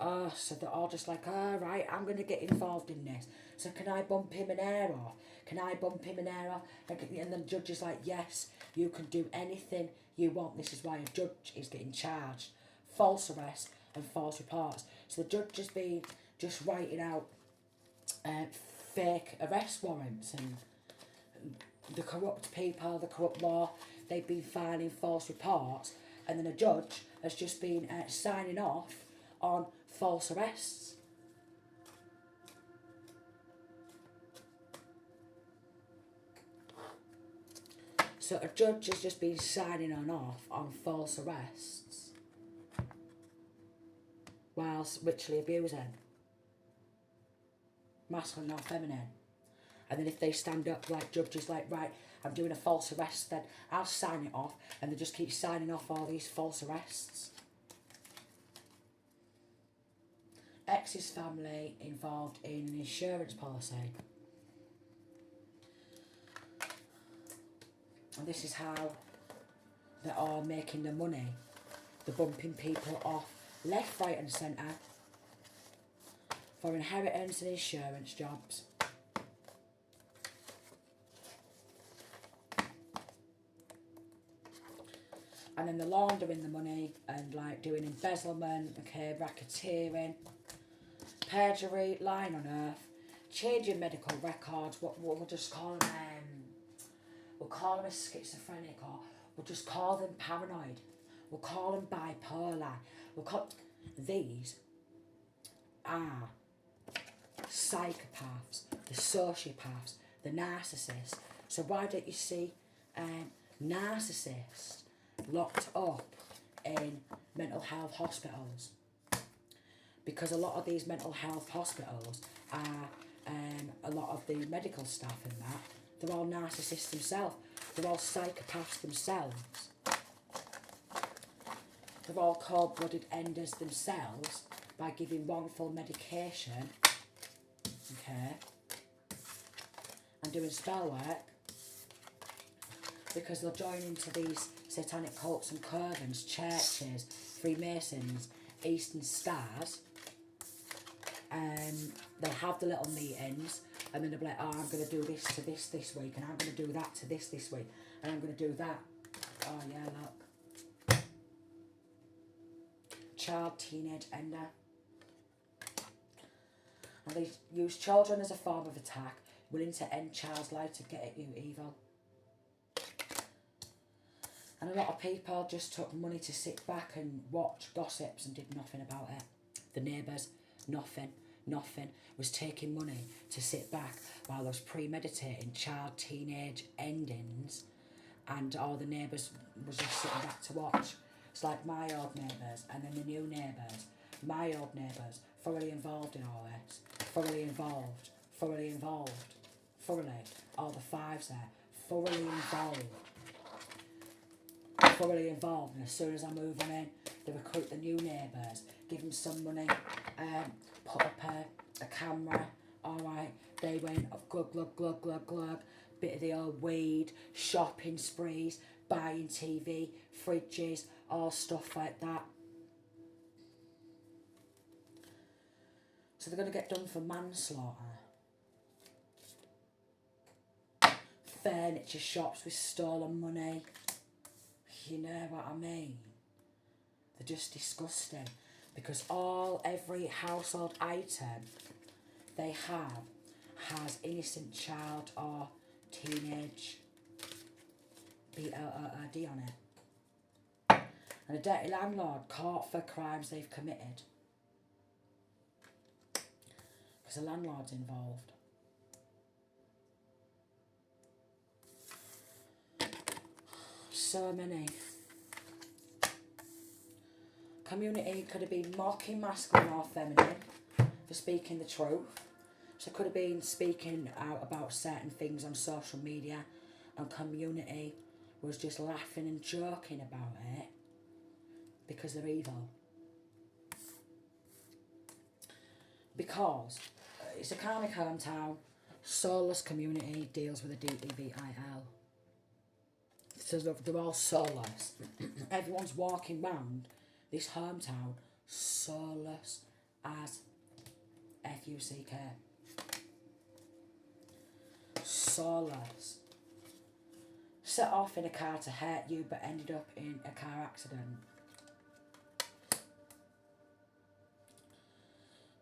Oh, so they're all just like, oh, right, I'm going to get involved in this. So can I bump him an hair off? Can I bump him an hair off? And the judge is like, yes, you can do anything you want. This is why a judge is getting charged. False arrest and false reports. So the judge has been just writing out fake arrest warrants, and the corrupt people, the corrupt law, they've been filing false reports, and then a judge has just been signing off on false arrests. So a judge has just been signing off on false arrests whilst ritually abusing, masculine or feminine. And then if they stand up like judges, like, right, I'm doing a false arrest, then I'll sign it off, and they just keep signing off all these false arrests. Ex's family involved in an insurance policy. And this is how they're all making the money. They're bumping people off left, right and centre for inheritance and insurance jobs. And then they're laundering the money and like doing embezzlement, okay, racketeering, perjury, lying on earth, changing medical records. What we'll just call them, we'll call them a schizophrenic, or we'll just call them paranoid. We'll call them bipolar. We'll call these are psychopaths, the sociopaths, the narcissists. So why don't you see narcissists locked up in mental health hospitals? Because a lot of these mental health hospitals are a lot of the medical staff in that, they're all narcissists themselves. They're all psychopaths themselves. They're all cold-blooded enders themselves by giving wrongful medication, okay, and doing spell work, because they'll join into these satanic cults and covens, churches, Freemasons, Eastern Stars. They'll have the little meetings, and then they'll be like, oh, I'm going to do this to this week, and I'm going to do that to this week, and I'm going to do that. Oh yeah, look. Child, teenage, ender. And they use children as a form of attack, willing to end child's life to get at you, evil. And a lot of people just took money to sit back and watch gossips and did nothing about it. The neighbours, nothing. Was taking money to sit back while there was premeditating child, teenage endings, and all the neighbours was just sitting back to watch. It's like my old neighbours and then the new neighbours. My old neighbours, thoroughly involved in all this. Thoroughly involved. All the fives there. Thoroughly involved. And as soon as I move on in, they recruit the new neighbours, give them some money, put up a camera. Alright, they went glug, bit of the old weed, shopping sprees, buying TV, fridges, all stuff like that. So they're going to get done for manslaughter. Furniture shops with stolen money. You know what I mean? They're just disgusting. Because every household item they have has innocent child or teenage BLD on it. And a dirty landlord caught for crimes they've committed. Because the landlord's involved. So many. Community could have been mocking masculine or feminine for speaking the truth. So could have been speaking out about certain things on social media, and community was just laughing and joking about it because they're evil. Because it's a karmic hometown, soulless community deals with a DEVIL. So they're all soulless. Everyone's walking round this hometown soulless as FUCK. Soulless. Set off in a car to hurt you but ended up in a car accident.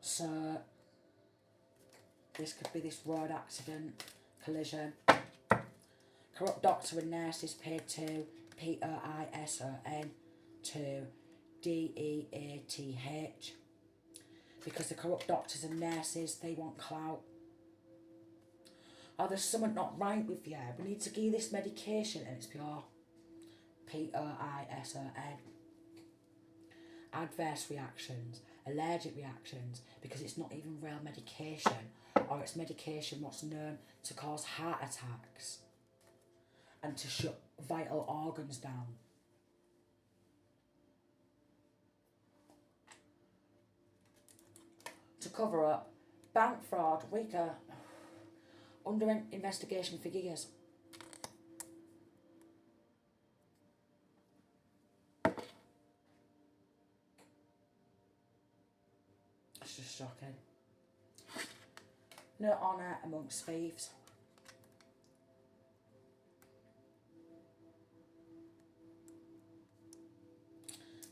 So this could be this road accident, collision. Corrupt doctor and nurses paid to PERISON to DEATH. Because the corrupt doctors and nurses, they want clout. Oh, there's something not right with you. We need to give you this medication, and it's pure PERISON. Adverse reactions, allergic reactions, because it's not even real medication, or it's medication what's known to cause heart attacks and to shut vital organs down. To cover up bank fraud, weaker, under investigation for years. It's just shocking. No honour amongst thieves.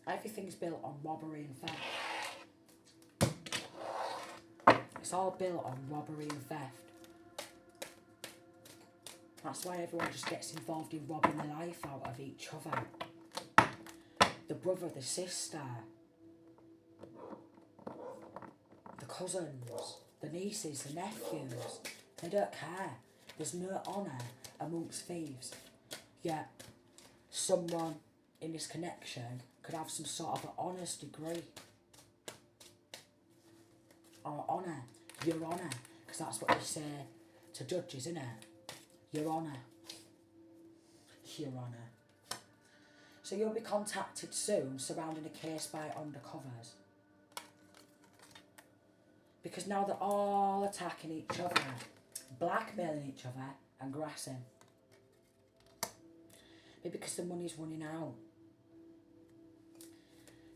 Everything's built on robbery and theft. It's all built on robbery and theft. That's why everyone just gets involved in robbing the life out of each other. The brother, the sister, the cousins, the nieces, the nephews. They don't care. There's no honour amongst thieves. Yet someone in this connection could have some sort of an honours degree. Or honour. Your honour. Because that's what you say to judges, isn't it? Your honour. Your honour. So you'll be contacted soon surrounding a case by undercovers. Because now they're all attacking each other, blackmailing each other and grassing. Maybe because the money's running out.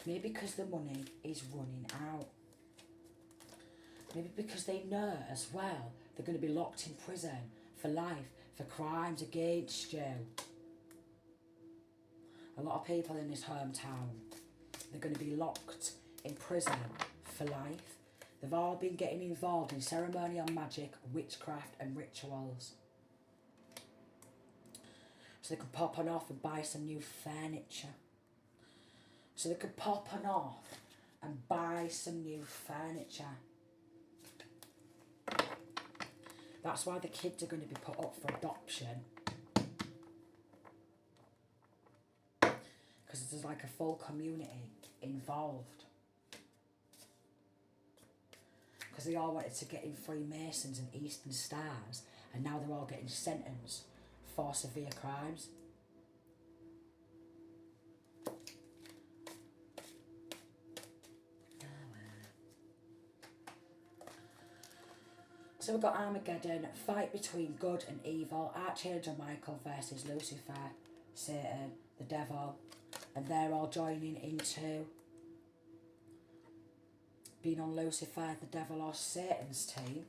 Maybe because the money is running out. Maybe because they know as well they're going to be locked in prison for life for crimes against you. A lot of people in this hometown, they're going to be locked in prison for life. They've all been getting involved in ceremonial magic, witchcraft and rituals. So they could pop on off and buy some new furniture. So they could pop on off and buy some new furniture. That's why the kids are going to be put up for adoption. Because there's like a full community involved. Because they all wanted to get in Freemasons and Eastern Stars, and now they're all getting sentenced for severe crimes. So we've got Armageddon, fight between good and evil, Archangel Michael versus Lucifer, Satan, the devil, and they're all joining into being on Lucifer, the devil or Satan's team.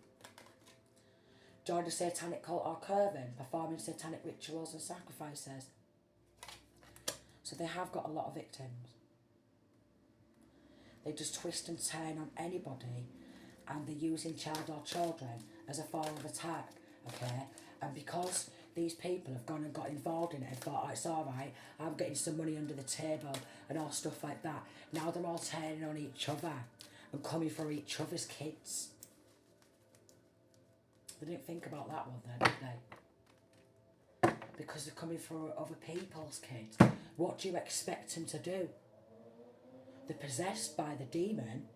Join a satanic cult or coven, performing satanic rituals and sacrifices. So they have got a lot of victims. They just twist and turn on anybody, and they're using child or children as a form of attack, okay? And because these people have gone and got involved in it and thought, oh, it's alright, I'm getting some money under the table and all stuff like that, now they're all turning on each other and coming for each other's kids. They didn't think about that one then, did they? Because they're coming for other people's kids. What do you expect them to do? They're possessed by the demon.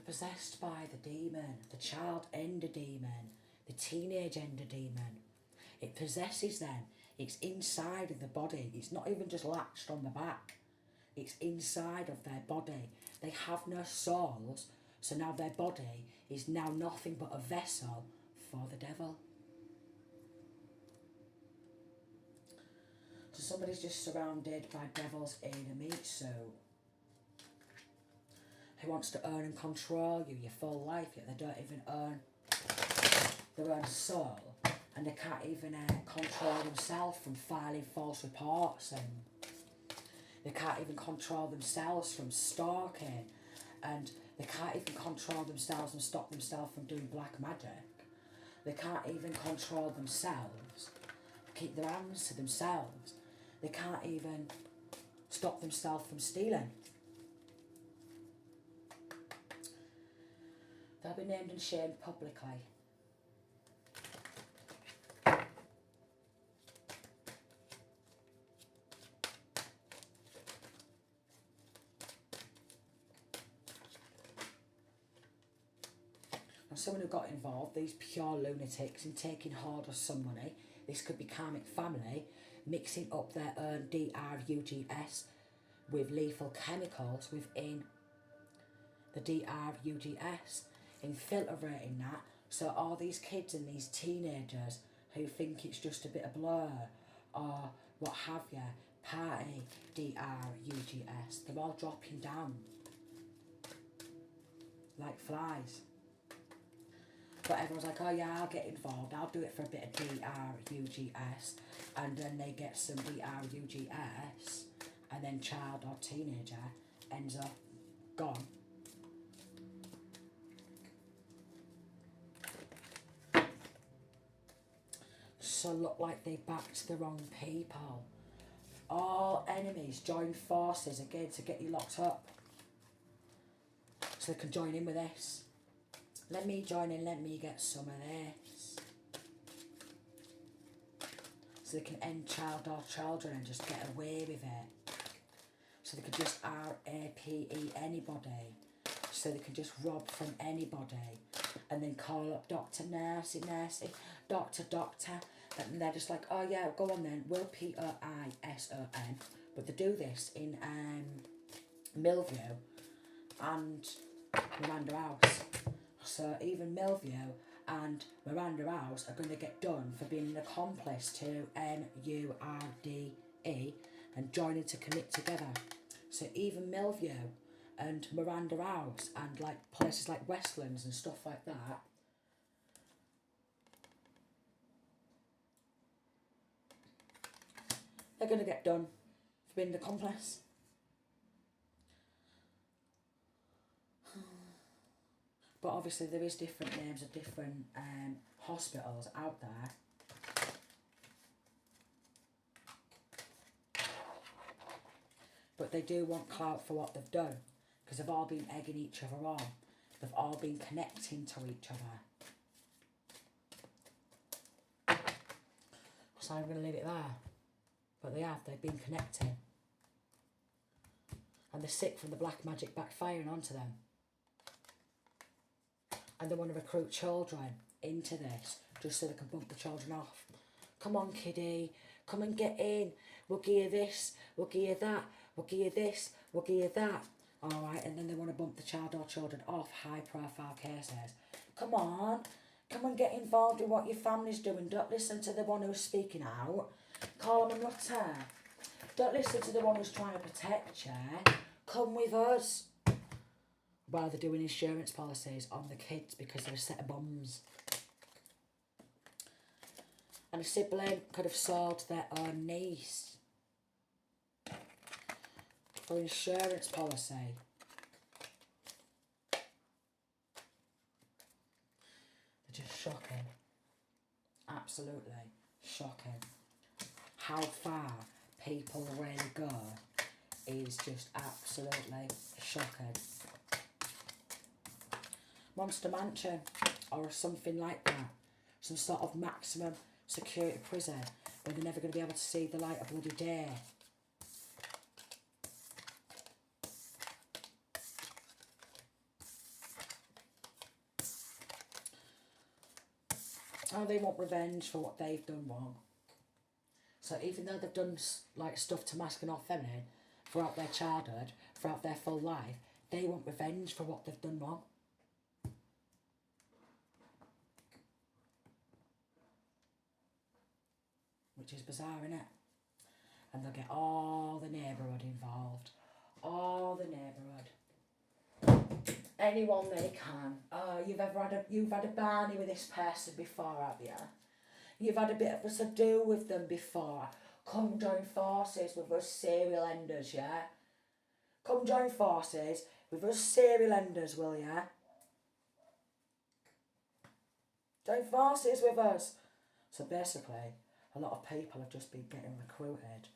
Possessed by the demon, the child and the demon, the teenage and the demon. It possesses them. It's inside of the body. It's not even just latched on the back. It's inside of their body. They have no souls, so now their body is now nothing but a vessel for the devil. So somebody's just surrounded by devils in a meat suit, who wants to own and control you your full life, yet they don't even own their own soul, and they can't even control themselves from filing false reports, and they can't even control themselves from stalking, and they can't even control themselves and stop themselves from doing black magic. They can't even control themselves, keep their hands to themselves. They can't even stop themselves from stealing. They'll be named and shamed publicly. And someone who got involved, these pure lunatics, in taking hold of some money, this could be Karmic family, mixing up their own drugs with lethal chemicals within the drugs, infiltrating that, so all these kids and these teenagers who think it's just a bit of blur or what have you, party drugs, they're all dropping down like flies. But everyone's like, oh yeah, I'll get involved, I'll do it for a bit of drugs, and then they get some drugs, and then child or teenager ends up gone. So look like they backed the wrong people. All enemies join forces again to get you locked up, so they can join in with this. Let me join in, let me get some of this. So they can end child or children and just get away with it. So they can just RAPE anybody. So they can just rob from anybody. And then call up Dr. Nursey, Doctor. And they're just like, oh yeah, go on then, we'll POISON. But they do this in Millview and Miranda House. So even Millview and Miranda House are going to get done for being an accomplice to MURDE and joining to commit together. So even Millview and Miranda House and like places like Westlands and stuff like that, they're going to get done for being an accomplice. But obviously there is different names of different hospitals out there. But they do want clout for what they've done, because they've all been egging each other on. They've all been connecting to each other. So I'm going to leave it there. But they've been connecting. And they're sick from the black magic backfiring onto them. And they want to recruit children into this, just so they can bump the children off. Come on, kiddie, come and get in. We'll give you this, we'll give you that, we'll give you this, we'll give you that. Alright, and then they want to bump the child or children off high profile cases. Come on and get involved in what your family's doing. Don't listen to the one who's speaking out. Call them a nutter. Don't listen to the one who's trying to protect you. Come with us. While they're doing insurance policies on the kids because they're a set of bums. And a sibling could have sold their own niece for insurance policy. They're just shocking. Absolutely shocking. How far people really go is just absolutely shocking. Monster Mansion or something like that. Some sort of maximum security prison where they're never going to be able to see the light of bloody day. Oh, they want revenge for what they've done wrong. So even though they've done like stuff to masculine or feminine throughout their childhood, throughout their full life, they want revenge for what they've done wrong. Which is bizarre, innit? And they'll get all the neighbourhood involved. All the neighbourhood. Anyone they can. Oh, you've had a Barney with this person before, have you? You've had a bit of a to-do with them before. Come join forces with us serial enders, yeah? Come join forces with us serial enders, will ya? Join forces with us. So basically, a lot of people have just been getting recruited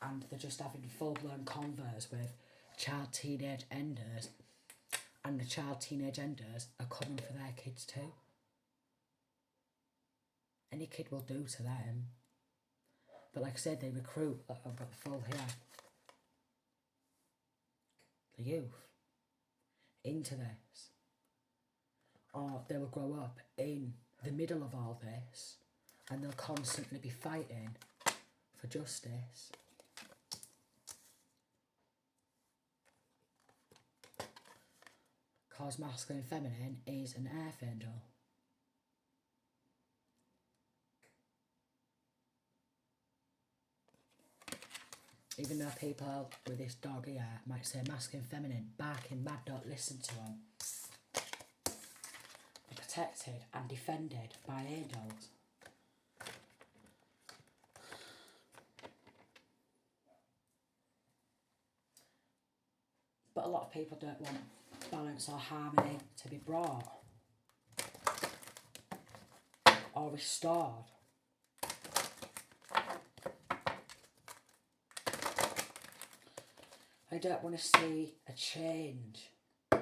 and they're just having full-blown converse with child teenage enders, and the child teenage enders are coming for their kids too. Any kid will do to them. But like I said, they recruit, like I've got the full here, the youth into this. Or they will grow up in the middle of all this and they'll constantly be fighting for justice. Because masculine and feminine is an earth angel. Even though people with this dog here might say masculine and feminine, barking mad, don't listen to them. They're protected and defended by angels. But a lot of people don't want balance or harmony to be brought or restored. I don't want to see a change. They've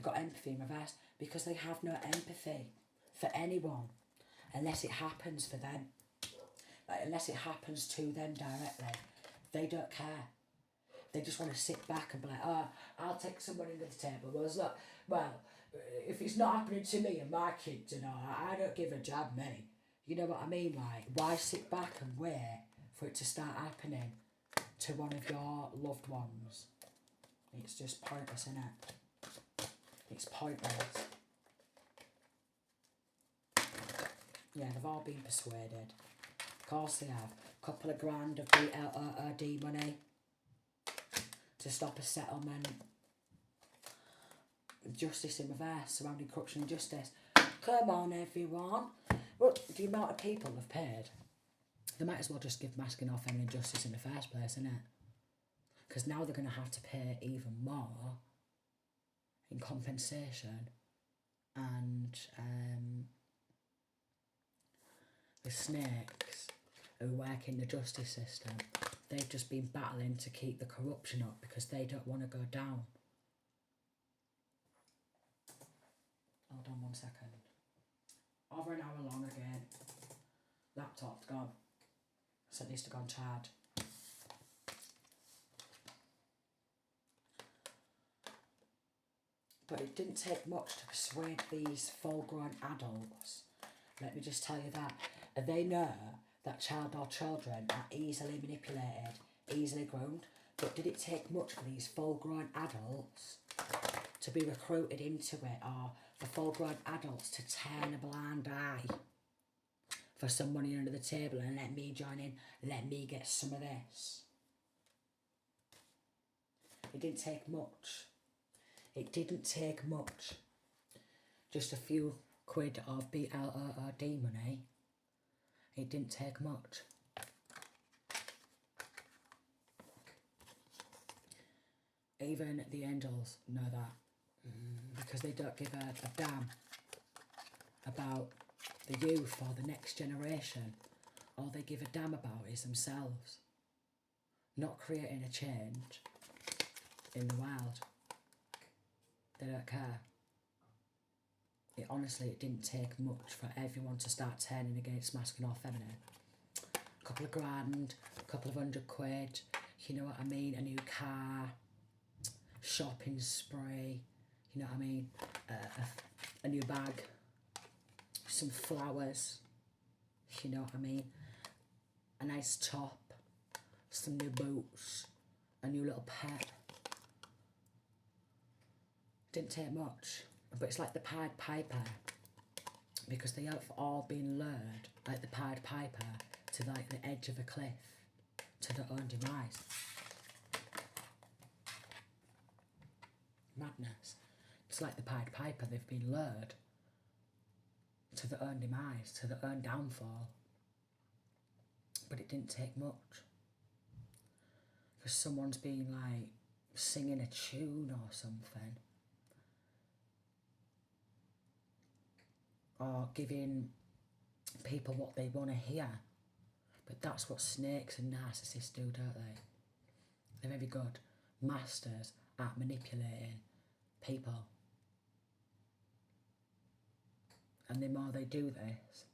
got empathy in reverse because they have no empathy for anyone unless it happens for them. Like, unless it happens to them directly. They don't care. They just want to sit back and be like, oh, I'll take someone into the table. Well, if it's not happening to me and my kids, I don't give a jab, me. You know what I mean? Like, why sit back and wait for it to start happening to one of your loved ones? It's just pointless, innit? It's pointless. Yeah, they've all been persuaded. Of course they have. A couple of grand of BLRD money to stop a settlement. Justice in reverse, surrounding corruption and justice. Come on, everyone. Well, the amount of people have paid, they might as well just give masking off feminine justice in the first place, innit? Because now they're going to have to pay even more in compensation. And the snakes who work in the justice system, they've just been battling to keep the corruption up because they don't want to go down. Hold on 1 second. Over an hour long again. Laptop's gone. So it needs to go on charge. But it didn't take much to persuade these full-grown adults. Let me just tell you that. They know that child or children are easily manipulated, easily groomed. But did it take much for these full-grown adults to be recruited into it, or for full-grown adults to turn a blind eye for some money under the table and let me join in, let me get some of this? It didn't take much. It didn't take much. Just a few quid of BLRD money. It didn't take much. Even the angels know that. Because they don't give a damn about the youth or the next generation. All they give a damn about is themselves. Not creating a change in the world. They don't care. It didn't take much for everyone to start turning against masculine or feminine. A couple of grand, a couple of £100, you know what I mean? A new car, shopping spree, you know what I mean? A new bag, some flowers, you know what I mean? A nice top, some new boots, a new little pet. Didn't take much, but it's like the Pied Piper, because they have all been lured, like the Pied Piper, to like the edge of a cliff, to their own demise. Madness. It's like the Pied Piper, they've been lured to their own demise, to their own downfall. But it didn't take much. Because someone's been like singing a tune or something, or giving people what they want to hear. But that's what snakes and narcissists do, don't they? They're very good masters at manipulating people. And the more they do this,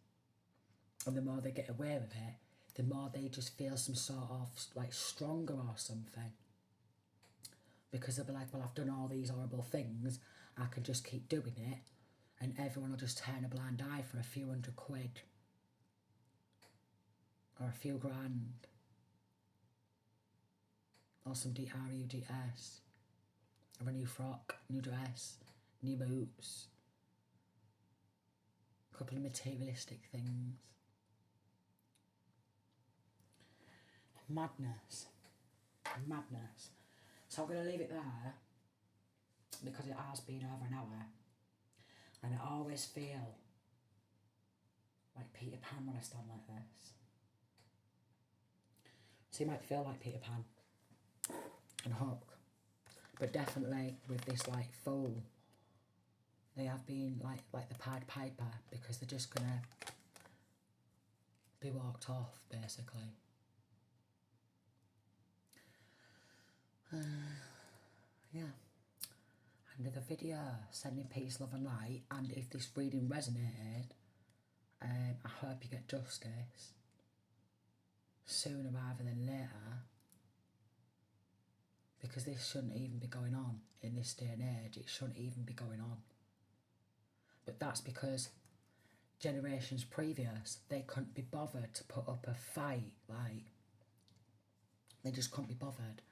and the more they get away with it, the more they just feel some sort of like stronger or something. Because they'll be like, well, I've done all these horrible things, I can just keep doing it, and everyone will just turn a blind eye for a few £100 or a few grand or some DRUDS or a new frock, new dress, new boots, a couple of materialistic things. Madness. Madness. So I'm going to leave it there because it has been over an hour, and I always feel like Peter Pan when I stand like this. So you might feel like Peter Pan and Hook, but definitely with this like fool, they have been like the Pied Piper, because they're just gonna be walked off basically. Yeah. Another video, sending peace, love and light, and if this reading resonated, I hope you get justice sooner rather than later, because this shouldn't even be going on in this day and age. It shouldn't even be going on. But that's because generations previous, they couldn't be bothered to put up a fight, like, they just couldn't be bothered.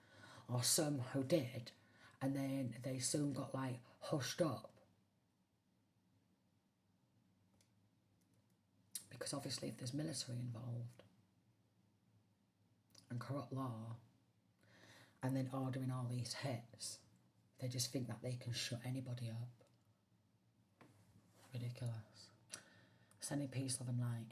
Or some who did, and then they soon got like hushed up because obviously if there's military involved and corrupt law, and then ordering all these hits, they just think that they can shut anybody up. Ridiculous. Sending peace, love and light.